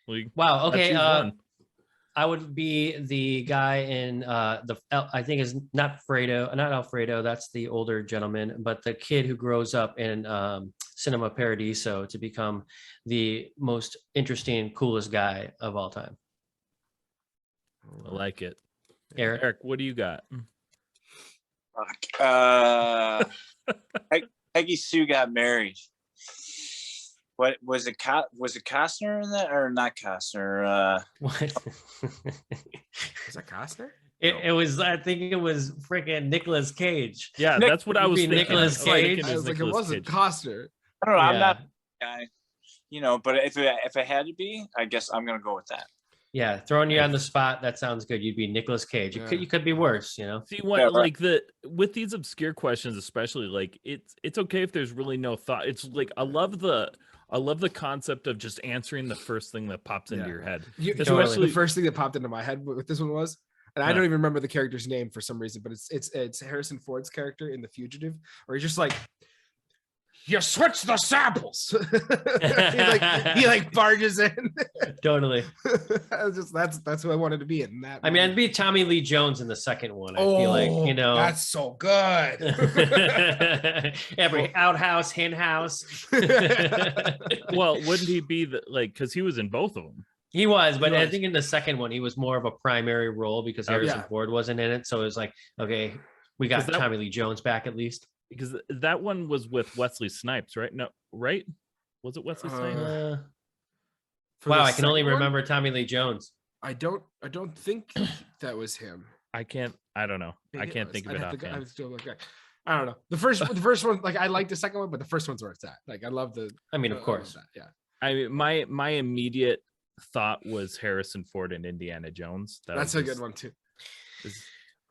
Well, Wow. Okay. choose one. I would be the guy in I think is not Alfredo. That's the older gentleman, but the kid who grows up in Cinema Paradiso to become the most interesting, coolest guy of all time. I like it. Eric. Eric, what do you got? Fuck. Peggy Sue got married. What was it? Was it Costner in that, or not Costner? What? Is that Costner? It was. I think it was freaking Nicolas Cage. Yeah, Nick- that's what I was You'd be thinking. Nicolas Cage? I was like, it Nicolas wasn't Cage. Costner. I don't know. I'm Yeah. not a guy, but if it had to be, I guess I'm gonna go with that. Yeah, throwing you on the spot. That sounds good. You'd be Nicolas Cage. Yeah. You could be worse. See what Yeah, right. like with these obscure questions, especially like it's okay if there's really no thought. It's like I love the concept of just answering the first thing that pops into Yeah. your head. You know what Especially- the first thing that popped into my head with this one was, and I Yeah. don't even remember the character's name for some reason, but it's Harrison Ford's character in The Fugitive, where he's just like, you switch the samples. he like barges in. Totally. That's who I wanted to be in that. I mean, I'd movie. be Tommy Lee Jones in the second one. I feel like, that's so good. every outhouse, hen house. Well, wouldn't he be because he was in both of them? He was, but He I was. think in the second one, he was more of a primary role because Oh, Harrison yeah. Ford wasn't in it. So it was like, okay, we got Is that- Tommy Lee Jones back at least. Because that one was with Wesley Snipes, right? No, right? Was it Wesley Snipes? For Wow, the I can only second one, remember Tommy Lee Jones. I don't think that was him. I don't know. I Maybe can't was. think of I'd it have to go- offhand. I'd have to go look back. I don't know. The first one, like I like the second one, but the first one's where it's at. Like I love the. I mean, I of love course. that, yeah. I mean, my immediate thought was Harrison Ford and Indiana Jones. That's a good one too.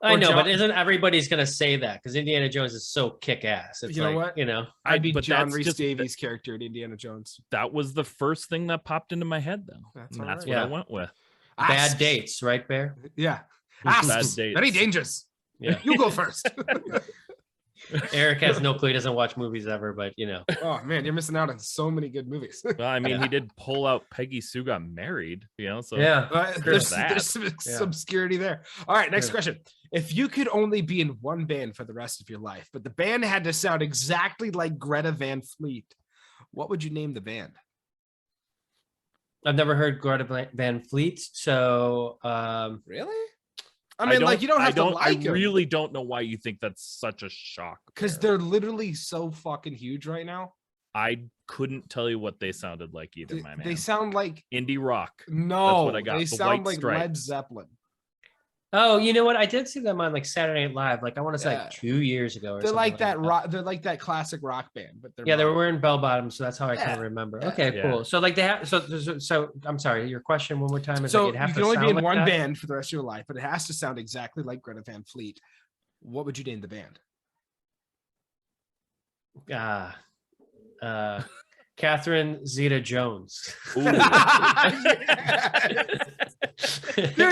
I Or know, but John- isn't everybody's going to say that? Because Indiana Jones is so kick-ass. It's You know like, what? you know. I'd be but John that's Rhys just- Davies' character in Indiana Jones. That was the first thing that popped into my head, though. That's And all that's right. what I Yeah. went with. Bad Asps. dates, right, Bear? Yeah. Bad Asps. dates. Very dangerous. Yeah. You go first. Eric has no clue. He doesn't watch movies ever, but, you know. Oh man, you're missing out on so many good movies. Well, I mean, he did pull out Peggy Sue got married, So Yeah. There's that. some Yeah. obscurity there. All right, next Yeah. question. If you could only be in one band for the rest of your life, but the band had to sound exactly like Greta Van Fleet, what would you name the band? I've never heard Greta Van Fleet, so Really? I mean, like you don't have to like I really don't know why you think that's such a shock. because Bear. they're literally so fucking huge right now. I couldn't tell you what they sounded like either, my man. They sound like Indie rock. no. what I got, They the sound White like Stripes. Led Zeppelin. oh, you know what? I did see them on like Saturday Night Live. Like I want to say Yeah. like 2 years ago. Or They're something like that that. rock. They're like that classic rock band, but they're Yeah, they were rock. wearing bell bottoms, so that's how I kind Yeah. of remember. Yeah. Okay, Yeah. cool. So like they have so I'm sorry, your question one more time is So like, it'd have you to can only be sound in like one that? band for the rest of your life, but it has to sound exactly like Greta Van Fleet. What would you name the band? Catherine Zeta-Jones. Ooh. Dude,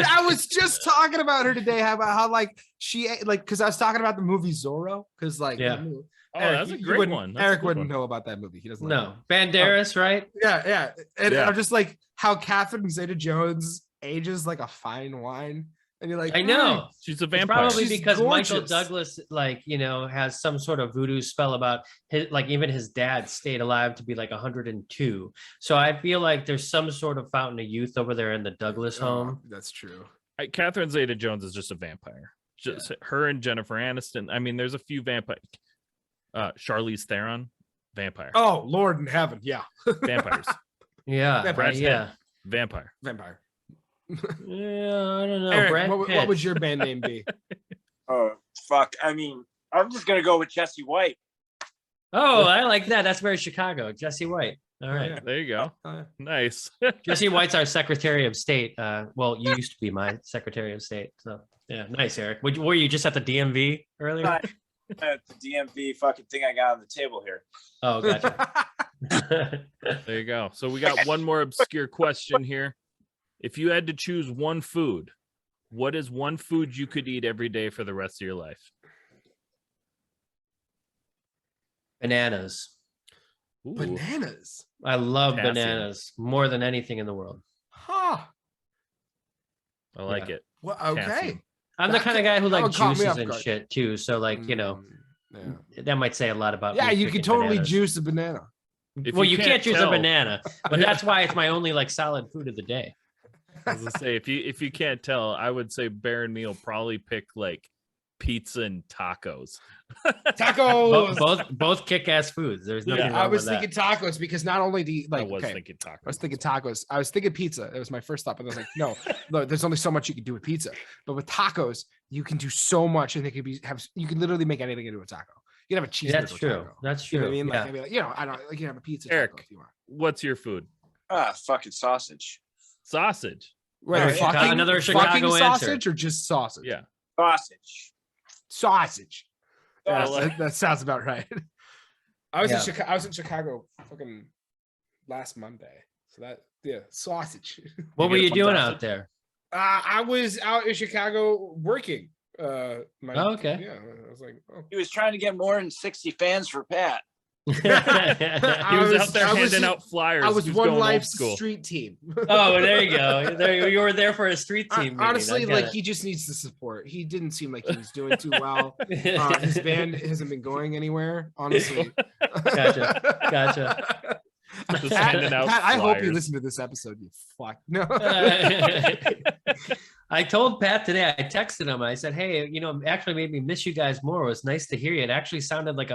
I was just talking about her today. How like she like because I was talking about the movie Zorro because like Yeah. that movie- Oh, Eric, that's a you great wouldn't- one. That's a Eric good wouldn't one. know about that movie. He doesn't. No, Banderas, right? Yeah. And Yeah. I'm just like how Catherine Zeta-Jones ages like a fine wine, and you're like, I know. She's a It's vampire. probably She's because Michael gorgeous. Douglas, like, you know, has some sort of voodoo spell about his, like, even his dad stayed alive to be like 102. So I feel like there's some sort of fountain of youth over there in the Douglas Oh, home. that's true. Catherine Zeta-Jones is just a vampire. Just her and Jennifer Aniston. I mean, there's a few vampire. Charlize Theron, vampire. Oh, Lord in heaven, yeah, Vampires, Yeah, Brad right, Pitt. yeah. vampire. vampire. Yeah, I don't know. Eric, Brad what Pitt. would your band name be? Oh fuck! I mean, I'm just gonna go with Jesse White. Oh, I like that. That's very Chicago. Jesse White. All right. Yeah. There you go. Nice. Jesse White's our Secretary of State. Well, you used to be my Secretary of State. So yeah, nice, Eric. Were you just at the DMV earlier? Right. The DMV fucking thing I got on the table here. Oh, gotcha. There you go. So we got one more obscure question here. If you had to choose one food, what is one food you could eat every day for the rest of your life? Bananas. Ooh, Bananas. I love Potassium. bananas more than anything in the world. Huh. I like Yeah. it. Well, okay. Potassium. I'm the That kind of could- guy who that like would caught me juices off and guard. shit too. So like, Yeah. that might say a lot about Yeah, me you can picking totally bananas. juice a banana. If Well, you can't juice a tell- banana, but that's why it's my only like solid food of the day. I was gonna say, if you can't tell, I would say Baron me will probably pick like pizza and tacos. Tacos. Both kick-ass foods. There's nothing wrong I was with that. thinking tacos because not only do you, I like was okay, thinking tacos. I was thinking tacos. I was thinking pizza. It was my first thought, but I was like, no, look, there's only so much you can do with pizza. But with tacos, you can do so much, and they could you can literally make anything into a taco. You can have a cheeseburger. That's true. Taco. That's You know true. what I mean? Like, Yeah. I mean, like, I don't like you can have a pizza Eric. taco if you want. What's your food? Fucking sausage. Sausage. Wait, Another Chicago- another Chicago fucking answer. sausage or just sausage? Yeah. Sausage. Sausage. Yeah, Sausage. that sounds about right. I was in Yeah. Chicago. I was in Chicago fucking last Monday. So sausage. What You were get you some doing sausage? out there? I was out in Chicago working. Okay. Yeah, I was like, oh. He was trying to get more than 60 fans for Pat. He was out there handing out flyers. I was He one going old life school. street team. Oh, there you go. There you were there for a street team. meeting. Honestly, I get like it. he just needs the support. He didn't seem like he was doing too well. His band hasn't been going anywhere. Honestly, Gotcha. Just handing out Pat, I hope you flyers. listen to this episode. You fuck no. I told Pat today, I texted him, I said, hey, it actually made me miss you guys more. It was nice to hear you. It actually sounded like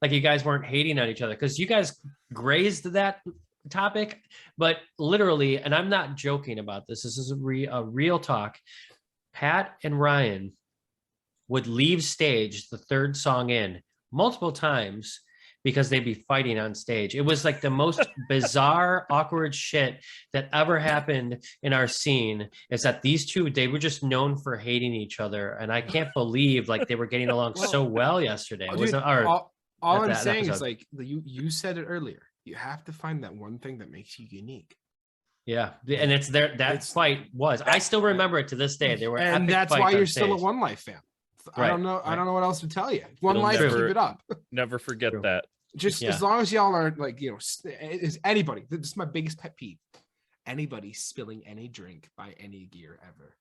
you guys weren't hating on each other, because you guys grazed that topic, but literally, and I'm not joking about this is a real talk. Pat and Ryan would leave stage the third song in multiple times because they'd be fighting on stage. It was like the most bizarre, awkward shit that ever happened in our scene. Is that these two, they were just known for hating each other. And I can't believe like they were getting along so well yesterday. It was Dude, or all I'm that saying is episode. like you said it earlier. You have to find that one thing that makes you unique. yeah. And it's there. That It's- fight was, I still remember it to this day. They were And epic that's fights why on you're still a stage. One Life fan. I Right, don't know. I right. don't know what else to tell you. One You'll Life, never- keep it up. Never forget True. that. Just Yeah. as long as y'all aren't like, is anybody, this is my biggest pet peeve. Anybody spilling any drink by any gear ever.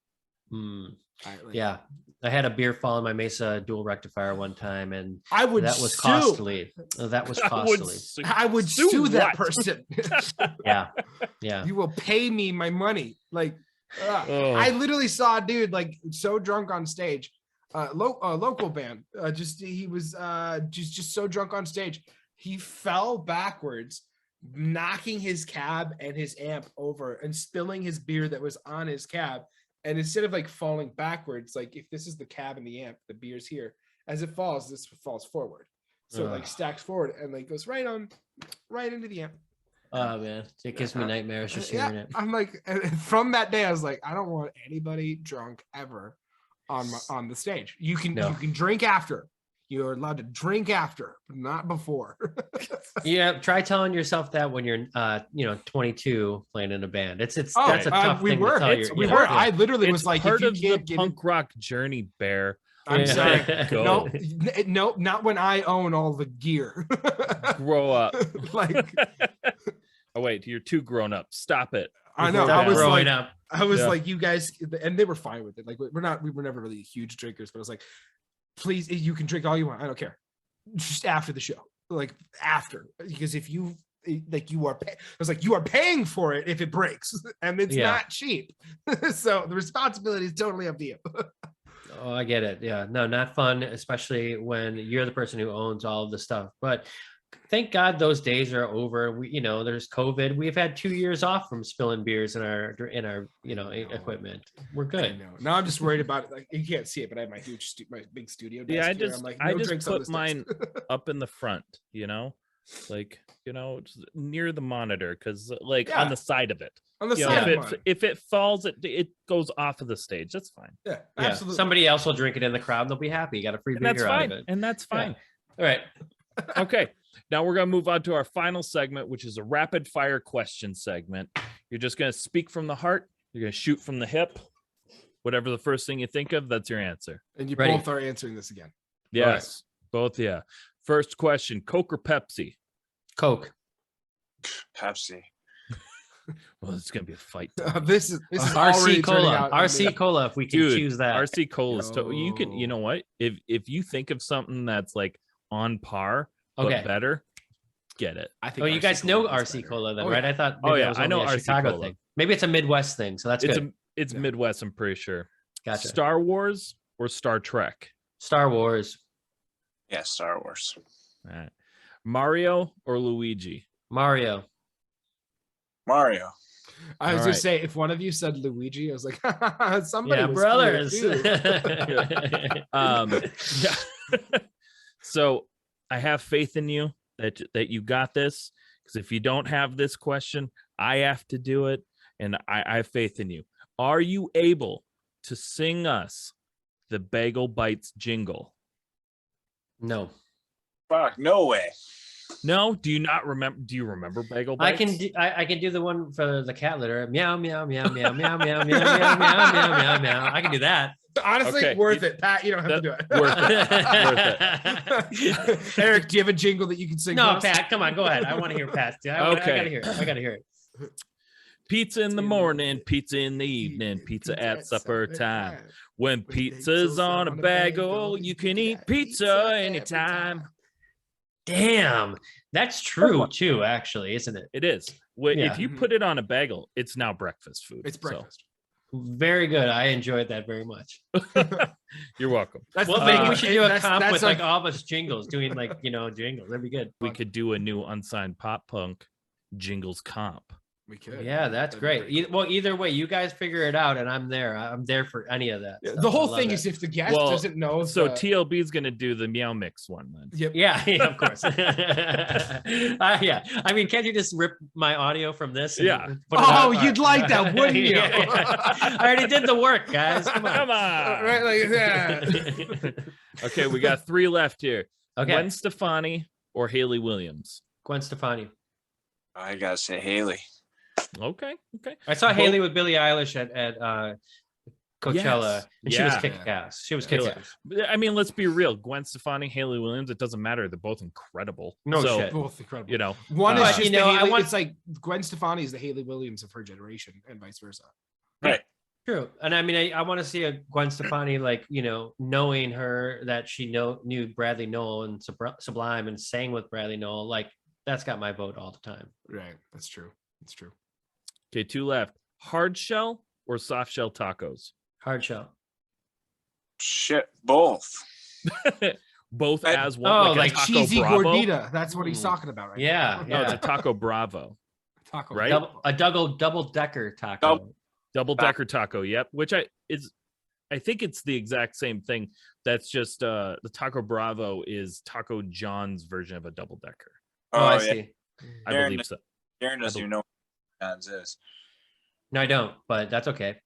Yeah. I had a beer fall in my Mesa dual rectifier one time, and I would that was sue. costly. That was costly. I would sue that what? person. Yeah. Yeah. You will pay me my money. Like, Oh. I literally saw a dude like so drunk on stage. Local band. He was just so drunk on stage. He fell backwards, knocking his cab and his amp over and spilling his beer that was on his cab. And instead of like falling backwards, like if this is the cab and the amp, the beer's here. As it falls, this falls forward. So it like stacks forward and like goes right into the amp. Oh man, it gives me nightmares just hearing it. I'm like, and from that day, I was like, I don't want anybody drunk ever on the stage. You can drink after. You're allowed to drink after, but not before. Yeah, try telling yourself that when you're 22 playing in a band. That's a Oh, tough we thing were. to tell your, We you know, were. yeah. I literally It's was like, part if you of the can't get punk rock journey, Bear. I'm Yeah. sorry. Go. No, not when I own all the gear. Grow up. Like, Oh wait, you're too grown up. Stop it. I know. Stop I was growing like, up. Yeah. like, you guys, and they were fine with it. Like, we were never really huge drinkers, but I was like, please, you can drink all you want. I don't care. Just after the show, like after, because if you like, you are, I was like, you are paying for it if it breaks, and it's Yeah. not cheap. So the responsibility is totally up to you. Oh, I get it. Yeah, no, not fun, especially when you're the person who owns all of the stuff. But thank God those days are over. We, there's COVID. We've had 2 years off from spilling beers in our equipment. We're I good. know. Now I'm just worried about it. Like, you can't see it, but I have my my big studio desk. Yeah, here. I'm like, I no just drinks on put this desk. mine up in the front, like, just near the monitor, because like Yeah. on the side of it. on the You know, side if of it mine. if it falls, it goes off of the stage. That's fine. Yeah, Yeah, absolutely. somebody else will drink it in the crowd. They'll be happy. You got a free And beer that's out fine. of it. And that's fine. All right. Okay. Now we're going to move on to our final segment, which is a rapid fire question segment. You're just going to speak from the heart You're gonna shoot from the hip. Whatever the first thing you think of, that's your answer. And you Ready. both are answering this again. Yes, both. Yeah. First question: Coke or Pepsi? Coke. Pepsi. Well, it's gonna be a fight. This is already RC turning Cola. out RC Cola, if we can Dude, choose that. RC Cola is. You can. You Yo. know what? If you think of something that's like on par but Okay. better, get it. I think Oh, you RC guys know Cola is RC better. Cola then, Oh, right? yeah. I thought. Oh, maybe yeah, that was I know only a RC Chicago Cola. thing. Maybe it's a Midwest thing, so that's good. It's Yeah. Midwest. I'm pretty sure. Gotcha. Star Wars or Star Trek? Star Wars. Yeah, Star Wars. All right. Mario or Luigi? Mario. Mario. I was All gonna right. say, if one of you said Luigi, I was like, somebody Yeah, was brothers. clear, too. Yeah. So I have faith in you that you got this, because if you don't have this question, I have to do it, and I have faith in you. Are you able to sing us the Bagel Bites jingle? No. Fuck, no way. No? Do you not remember? Do you remember Bagel Bites? I can do the one for the cat litter. Meow meow meow meow meow meow meow meow meow meow meow meow. I can do that. Honestly, Okay. worth it, Pat. You don't have to do it. Worth it. Eric, do you have a jingle that you can sing? No, for us? Pat, come on, go ahead. I want to hear Pat. I Okay. gotta hear it. I gotta hear it. Pizza in the morning, pizza in the evening, pizza at supper time. When pizza's on a bagel, you can eat pizza anytime. Damn, that's true too. Actually, isn't it? It is. If Yeah. you put it on a bagel, it's now breakfast food. It's So, breakfast. Very good. I enjoyed that very much. you're welcome. That's Well, the maybe thing. we should do a That's- comp that's with like- like all of us jingles, doing like jingles. That'd be good. We could do a new unsigned pop punk jingles comp. We could. Yeah, that's That'd be great. pretty cool. Well, either way, you guys figure it out, and I'm there. I'm there for any of that. stuff. The I whole love thing it. is if the guest Well, doesn't know. So the- TLB is going to do the Meow Mix one then. Yep. Yeah, of course. Yeah. I mean, can't you just rip my audio from this? And Yeah. put it Oh, out? you'd like that, wouldn't you? I already did the work, guys. Come on. Come on. Right, like that. Okay, we got 3 left here. Okay. Gwen Stefani or Haley Williams? Gwen Stefani. I gotta say Haley. Okay. I saw Both- Haley with Billie Eilish at Coachella, Yes. and she was Yeah. kick ass. She was Haley- kick ass. I mean, let's be real. Gwen Stefani, Haley Williams, it doesn't matter. They're both incredible. No so, shit. Both incredible. You know, One uh, is just you know, the I Haley, want- it's like Gwen Stefani is the Haley Williams of her generation, and vice versa. Right. True. And I mean, I want to see a Gwen Stefani, like, knowing her that she knew Bradley Noel and Sublime and sang with Bradley Noel. Like, that's got my vote all the time. Right. That's true. That's true. okay, 2 left. Hard shell or soft shell tacos? Hard shell. Shit, both. Both I- as one. Oh, like like a taco Cheesy Bravo? gordita. That's what he's Mm. talking about, right? Yeah, now. No, it's yeah. a taco Bravo. Taco. Right? A double decker taco. Double- Double decker taco. Yep. Which I think it's the exact same thing. That's just the taco Bravo is Taco John's version of a double decker. Oh, I yeah. see. I Darren- believe so. Darren doesn't even know what John's is. No, I don't, but that's okay.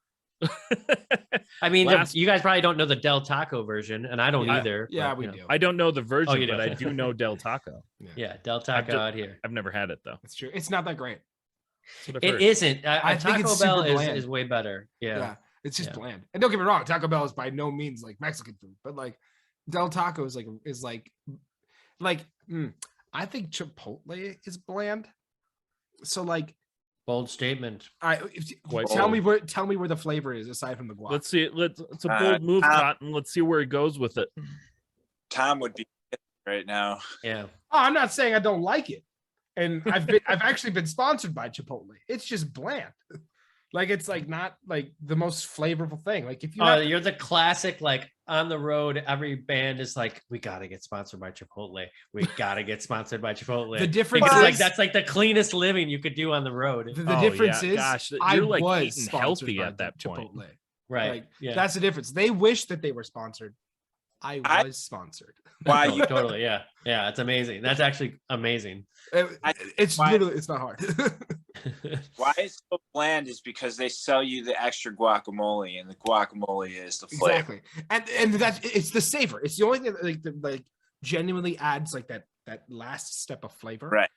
I mean, Last- you guys probably don't know the Del Taco version, and I don't Yeah. either. Yeah, but, we you know. do. I don't know the version, you but do. I do know Del Taco. Yeah, Del Taco ju- out here. I've never had it though. That's true. It's not that great. That's what I've It heard. isn't. I think Taco it's Bell super bland. is way better. Yeah. Yeah. It's just Yeah. bland. And don't get me wrong, Taco Bell is by no means like Mexican food, but like Del Taco is like I think Chipotle is bland. So like Bold statement. Quite tell me bold. where the flavor is aside from the guac. Let's see. It's a Uh, bold move, Tom- Cotton. Let's see where he goes with it. Tom would be right now. Yeah. Oh, I'm not saying I don't like it. And I've actually been sponsored by Chipotle. It's just bland. Like it's like not like the most flavorful thing. Like if you have- You're the classic, like on the road, every band is like, we got to get sponsored by Chipotle. We got to get sponsored by Chipotle. the difference Because is like that's like the cleanest living you could do on the road. the Oh, difference yeah. is Gosh, I you're, like, was eating sponsored healthy by at that point. Chipotle. Right. Like, Yeah. That's the difference. They wish that they were sponsored. I I- was sponsored. Why No, you totally. Yeah. Yeah. It's amazing. That's actually amazing. It's why- literally it's not hard. why it's so bland is because they sell you the extra guacamole, and the guacamole is the flavor. Exactly. And that's it's the savor. It's the only thing that like genuinely adds like that last step of flavor. Right.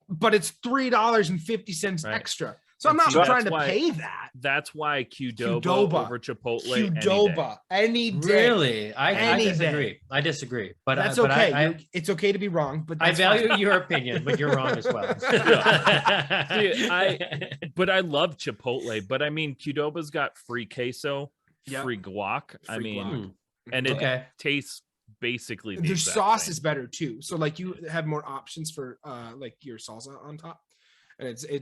But it's $3.50 Right. extra. So I'm not See, trying to that's why- pay that. That's why Qdoba Qdoba. over Chipotle any day. Qdoba any day. Really, I Any disagree. day. I disagree. But That's but okay. I It's okay to be wrong, but I that's value fine. your opinion, but you're wrong as well. See, but I love Chipotle. But I mean, Qdoba's got free queso, Yep. free guac. I Free mean, guac. and it Okay. tastes basically the Their exact sauce same. is better too. So like you have more options for like your salsa on top. And it's a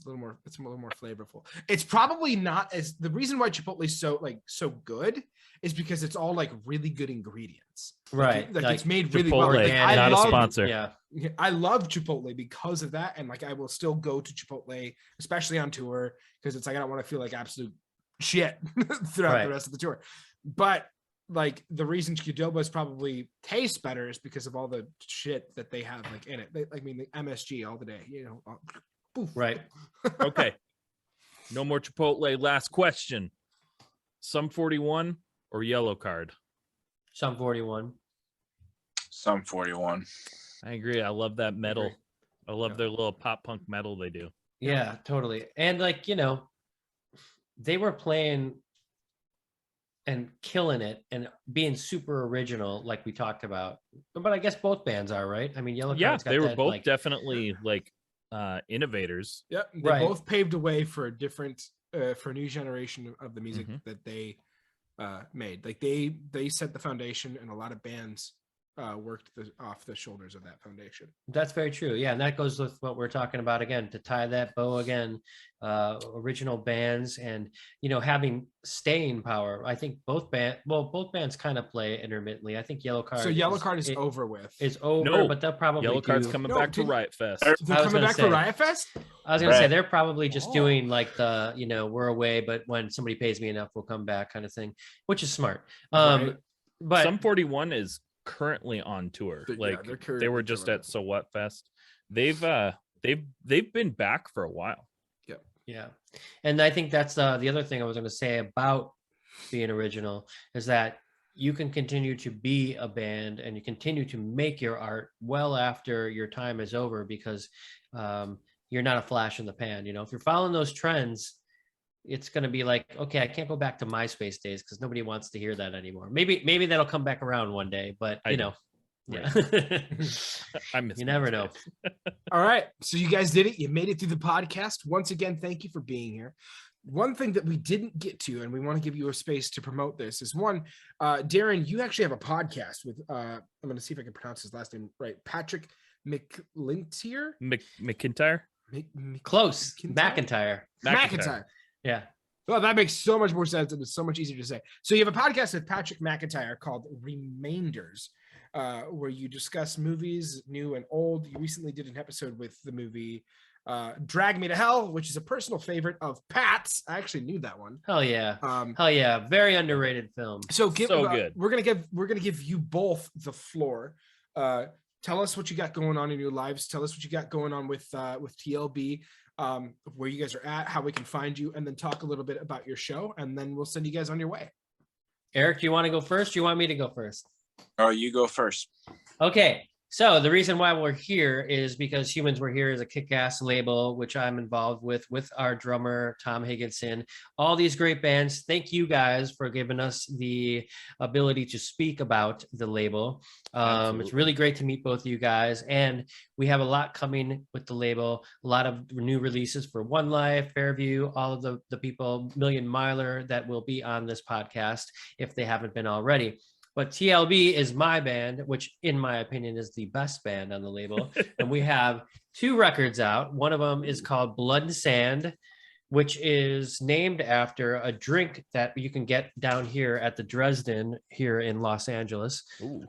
little more flavorful. It's probably not as the reason why Chipotle is so good is because it's all like really good ingredients. Right. Like Like it's made really well. Chipotle, Like, organic, not a love, sponsor. Yeah. I love Chipotle because of that. And like I will still go to Chipotle, especially on tour, because it's like I don't want to feel like absolute shit throughout Right. the rest of the tour. But like the reason Qdoba's probably tastes better is because of all the shit that they have like in it. I mean the MSG all the day, you know. Poof. Right. Okay. No more Chipotle. Last question. Sum 41 or yellow card? Some 41. Some 41. I agree. I love that metal. Agree. I love Yeah. their little pop punk metal they do. Yeah, totally. And like, you know, they were playing and killing it and being super original, like we talked about. But I guess both bands are, right? I mean, Yellow Yeah, Card's got they were that, both like, definitely like innovators. Yep. They Right. both paved a way for a different for a new generation of the music Mhm. that they made. Like they set the foundation, and a lot of bands worked off the shoulders of that foundation. That's very true. Yeah, and that goes with what we're talking about again, to tie that bow again, original bands and, you know, having staying power. I think both bands kind of play intermittently. I think Yellow Card. So Yellow Card is over with. Is over, No, but they'll probably Yellow Card's do- coming No, back to didn't- Riot Fest. They're I was coming gonna back for say- Riot Fest. I was gonna say Right. they're probably just Oh. doing like the, you know, we're away, but when somebody pays me enough, we'll come back kind of thing, which is smart. Right. But Sum 41 is currently on tour. They're- yeah, Like they're they currently were just touring. at So What Fest. They've been back for a while. yeah, and I think that's the other thing I was going to say about being original is that you can continue to be a band and you continue to make your art well after your time is over because you're not a flash in the pan. You know, if you're following those trends, it's going to be like, okay, I can't go back to MySpace days because nobody wants to hear that anymore. Maybe that'll come back around one day, but I you know. know, yeah, I miss you never know. MySpace. All right. So you guys did it. You made it through the podcast. Once again, thank you for being here. One thing that we didn't get to, and we want to give you a space to promote this, is one, Darren, you actually have a podcast with, I'm going to see if I can pronounce his last name right, Patrick McLintier? McIntyre? Close, McIntyre? McIntyre. Yeah. Well, that makes so much more sense and it's so much easier to say. So you have a podcast with Patrick McIntyre called Remainders, where you discuss movies, new and old. You recently did an episode with the movie Drag Me to Hell, which is a personal favorite of Pat's. I actually knew that one. Hell yeah. Um, Hell yeah. Very underrated film. so good. We're gonna give you both the floor. Tell us what you got going on in your lives. Tell us what you got going on with TLB, where you guys are at, how we can find you, and then talk a little bit about your show, and then we'll send you guys on your way. Eric, do you want to go first? Do you want me to go first? Oh, you go first. Okay. So the reason why we're here is because Humans Were Here is a kick-ass label, which I'm involved with our drummer, Tom Higginson, all these great bands. Thank you guys for giving us the ability to speak about the label. It's really great to meet both of you guys. And we have a lot coming with the label, a lot of new releases for One Life, Fairview, all of the people, Million Miler that will be on this podcast if they haven't been already. But TLB is my band, which in my opinion is the best band on the label. And we have 2 records out. One of them is called Blood and Sand, which is named after a drink that you can get down here at the Dresden here in Los Angeles. Ooh.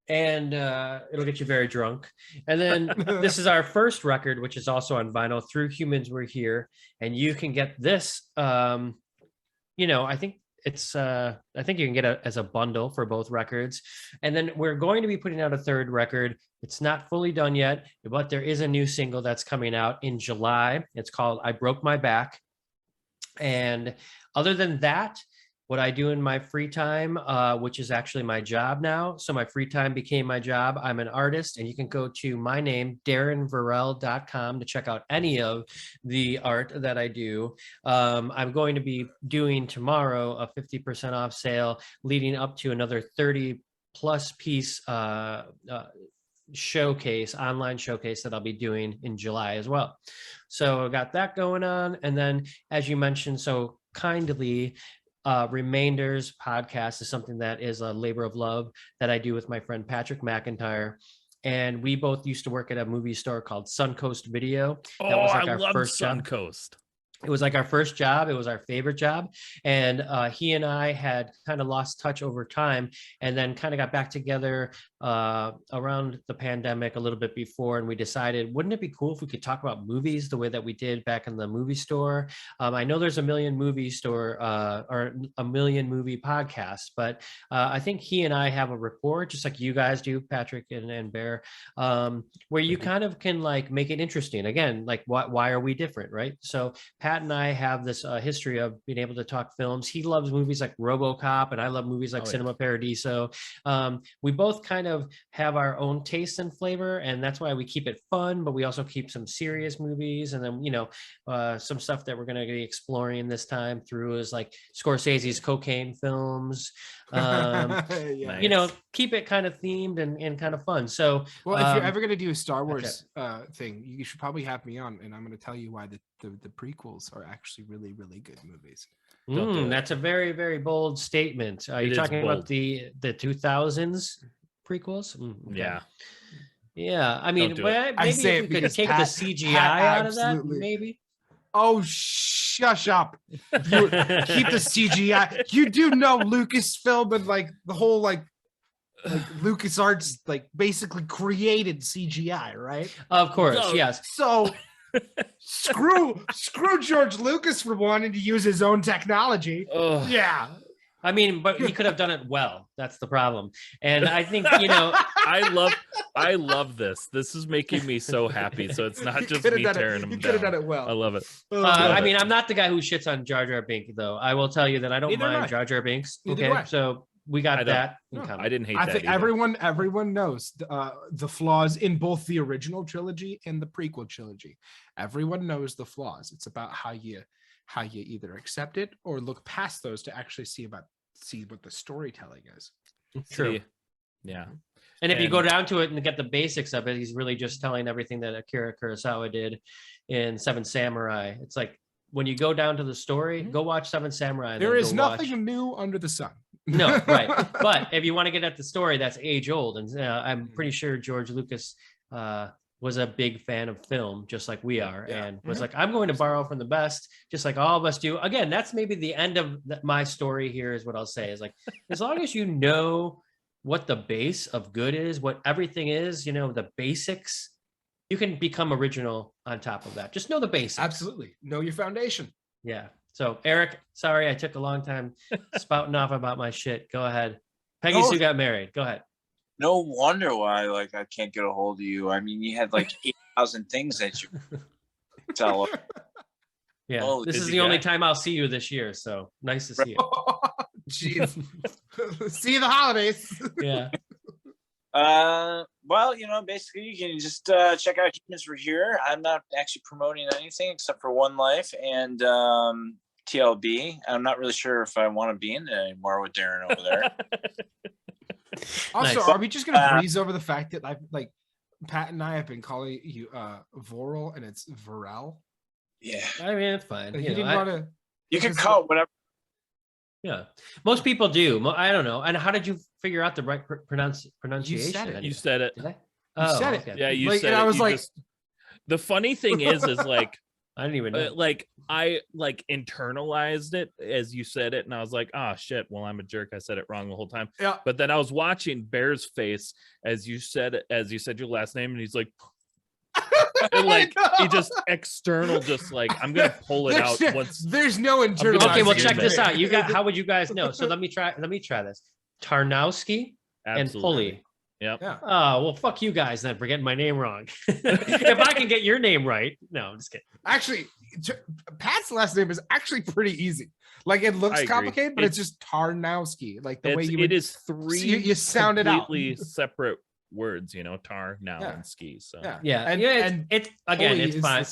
And it'll get you very drunk. And then this is our first record, which is also on vinyl through Humans Were Here. And you can get this, you know, I think you can get it as a bundle for both records. And then we're going to be putting out a 3rd record. It's not fully done yet, but there is a new single that's coming out in July. It's called I Broke My Back. And other than that, what I do in my free time, which is actually my job now. So my free time became my job. I'm an artist, and you can go to my name, DarrenVorel.com, to check out any of the art that I do. I'm going to be doing tomorrow a 50% off sale leading up to another 30 plus piece showcase, online showcase that I'll be doing in July as well. So I got that going on. And then, as you mentioned so kindly, Remainders podcast is something that is a labor of love that I do with my friend Patrick McIntyre. And we both used to work at a movie store called Suncoast Video. That was like our first Suncoast. It was like our first job. It was our favorite job. And he and I had kind of lost touch over time, and then kind of got back together around the pandemic a little bit before. And we decided, wouldn't it be cool if we could talk about movies the way that we did back in the movie store? I know there's a million movie store or a million movie podcasts, but I think he and I have a rapport, just like you guys do, Patrick and Bear, where you kind of can like make it interesting. Again, like why are we different, right? So Pat and I have this history of being able to talk films. He loves movies like RoboCop, and I love movies like Cinema Paradiso. We both kind of have our own taste and flavor, and that's why we keep it fun, but we also keep some serious movies. And then, you know, some stuff that we're going to be exploring this time through is like Scorsese's cocaine films. You know, keep it kind of themed and kind of fun. So, well, if you're ever going to do a Star Wars thing, you should probably have me on, and I'm going to tell you why the prequels are actually really, really good movies. That's a very, very bold statement. You're talking about the 2000s prequels? Okay. Yeah. I mean, maybe if we could take the CGI out of that, maybe. Oh, shush up. Keep the CGI. You do know Lucasfilm and like the whole like LucasArts like basically created CGI, right? Of course, yes. So screw George Lucas for wanting to use his own technology. Yeah. I mean, but he could have done it well. That's the problem. And I think, you know, I love this. This is making me so happy. So it's not just me tearing him down. You could have done it well. I love it. I mean, I'm not the guy who shits on Jar Jar Binks, though. I will tell you that I don't mind Jar Jar Binks. Okay, so we got that. I didn't hate that. I think everyone knows the flaws in both the original trilogy and the prequel trilogy. Everyone knows the flaws. It's about how you either accept it or look past those to actually see what the storytelling is. True. Yeah. And if you go down to it and get the basics of it, he's really just telling everything that Akira Kurosawa did in Seven Samurai. It's like when you go down to the story, go watch Seven Samurai. There is nothing new under the sun. No, right. But if you want to get at the story, that's age old. And I'm pretty sure George Lucas was a big fan of film, just like we are, and was like, I'm going to borrow from the best, just like all of us do. Again, that's maybe the end of my story here is what I'll say is like, as long as you know what the base of good is, what everything is, you know, the basics, you can become original on top of that. Just know the basics. Absolutely. Know your foundation. Yeah. So Eric, sorry, I took a long time spouting off about my shit. Go ahead. Peggy Sue got married. Go ahead. No wonder why, like, I can't get a hold of you. I mean, you had like 8,000 things that you tell. Yeah, this is the only time I'll see you this year, so nice to see you. Jeez. See you the holidays. Yeah. Well, you know, basically you can just check out Humans Were Here. I'm not actually promoting anything except for One Life and TLB. I'm not really sure if I want to be in it anymore with Darren over there. Also, are we just gonna breeze over the fact that like Pat and I have been calling you Vorel and it's Vorel? Yeah, I mean it's fine. Like, you didn't want to. You can call it whatever. Yeah, most people do. I don't know. And how did you figure out the right pronunciation? You said it. Did I? You said it. Okay. Yeah, you like, said and it. I was like, the funny thing is like. I didn't even know. Like I like internalized it as you said it, and I was like, "Oh shit!" Well, I'm a jerk. I said it wrong the whole time. Yeah. But then I was watching Bear's face as you said your last name, and he's like, and like he just external, just like I'm gonna pull it out once. There's no internal. Okay, well check this out. You got. How would you guys know? So let me try this. Tarnowski and Pulley. Yep. Yeah. Oh, well, fuck you guys then for getting my name wrong. If I can get your name right. No, I'm just kidding. Actually, Pat's last name is actually pretty easy. Like it looks complicated, but it's just Tarnowski. Like the way you it is three you sound it out. completely separate words, tar, now, and ski. So it's again, it's fine.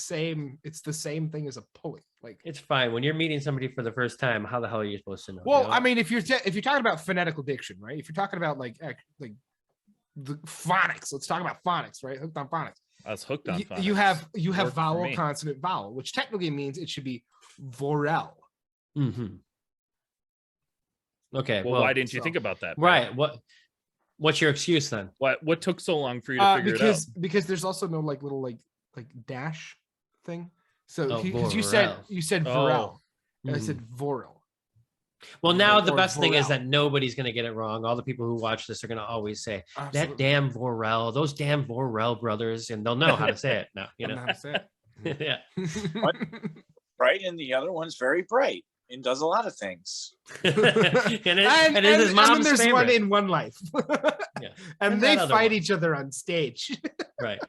It's the same thing as a pulley. Like it's fine when you're meeting somebody for the first time. How the hell are you supposed to know? Well, I mean, if you're talking about phonetical diction, right? If you're talking about like the phonics, let's talk about phonics, right? Hooked on phonics. I was hooked on phonics. You have vowel, consonant, vowel, which technically means it should be Vorel. Mm-hmm. Okay. Well, why didn't you think about that? Right. What's your excuse then? What took so long for you to figure it out? Because there's also no like little like dash thing. So because you Vorel. said Vorel, and I Mhm. said Vorel. Well, now the Or best thing is Vorel. that nobody's going to get it wrong. All the people who watch this are going to always say Absolutely. that damn Vorel, those damn Vorel brothers, and they'll know how to say it now. I don't know how to say it. Yeah. Right, and the other one's very bright and does a lot of things. and it is his mom's then there's favorite. one in One Life. Yeah. And And they that other fight one. each other on stage. Right.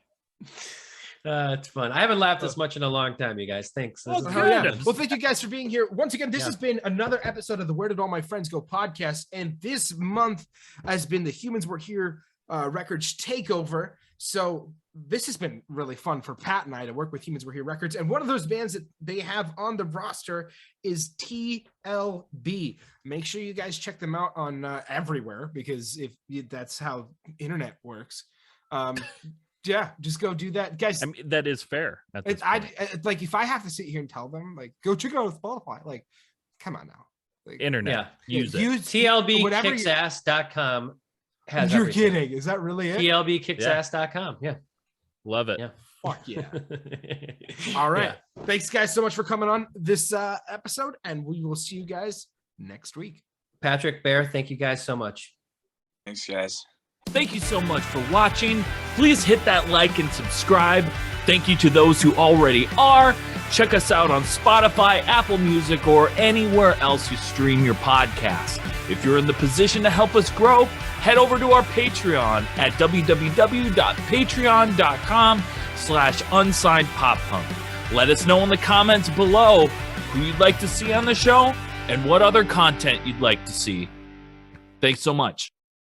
It's fun. I haven't laughed this much in a long time, you guys. Thanks. This Oh, is good. Oh, yeah. Goodness. Well, thank you guys for being here. Once again, this Yeah. has been another episode of the Where Did All My Friends Go podcast. And this month has been the Humans Were Here Records Takeover. So this has been really fun for Pat and I to work with Humans Were Here Records. And one of those bands that they have on the roster is TLB. Make sure you guys check them out on everywhere, because that's how internet works. Yeah, just go do that, guys. I mean, that is fair. At this point. Like if I have to sit here and tell them, like, go check it out with Spotify, like, come on now. Like, Internet. Yeah. Use it. TLBkicksass.com has You're everything. kidding. Is that really it? TLBkicksass.com. Yeah. Love it. Yeah. Fuck yeah. All right. Thanks, guys, so much for coming on this episode, and we will see you guys next week. Patrick, Bear, thank you guys so much. Thanks, guys. Thank you so much for watching. Please hit that like and subscribe. Thank you to those who already are. Check us out on Spotify, Apple Music, or anywhere else you stream your podcast. If you're in the position to help us grow, head over to our Patreon at www.patreon.com/unsignedpoppunk. Let us know in the comments below who you'd like to see on the show and what other content you'd like to see. Thanks so much.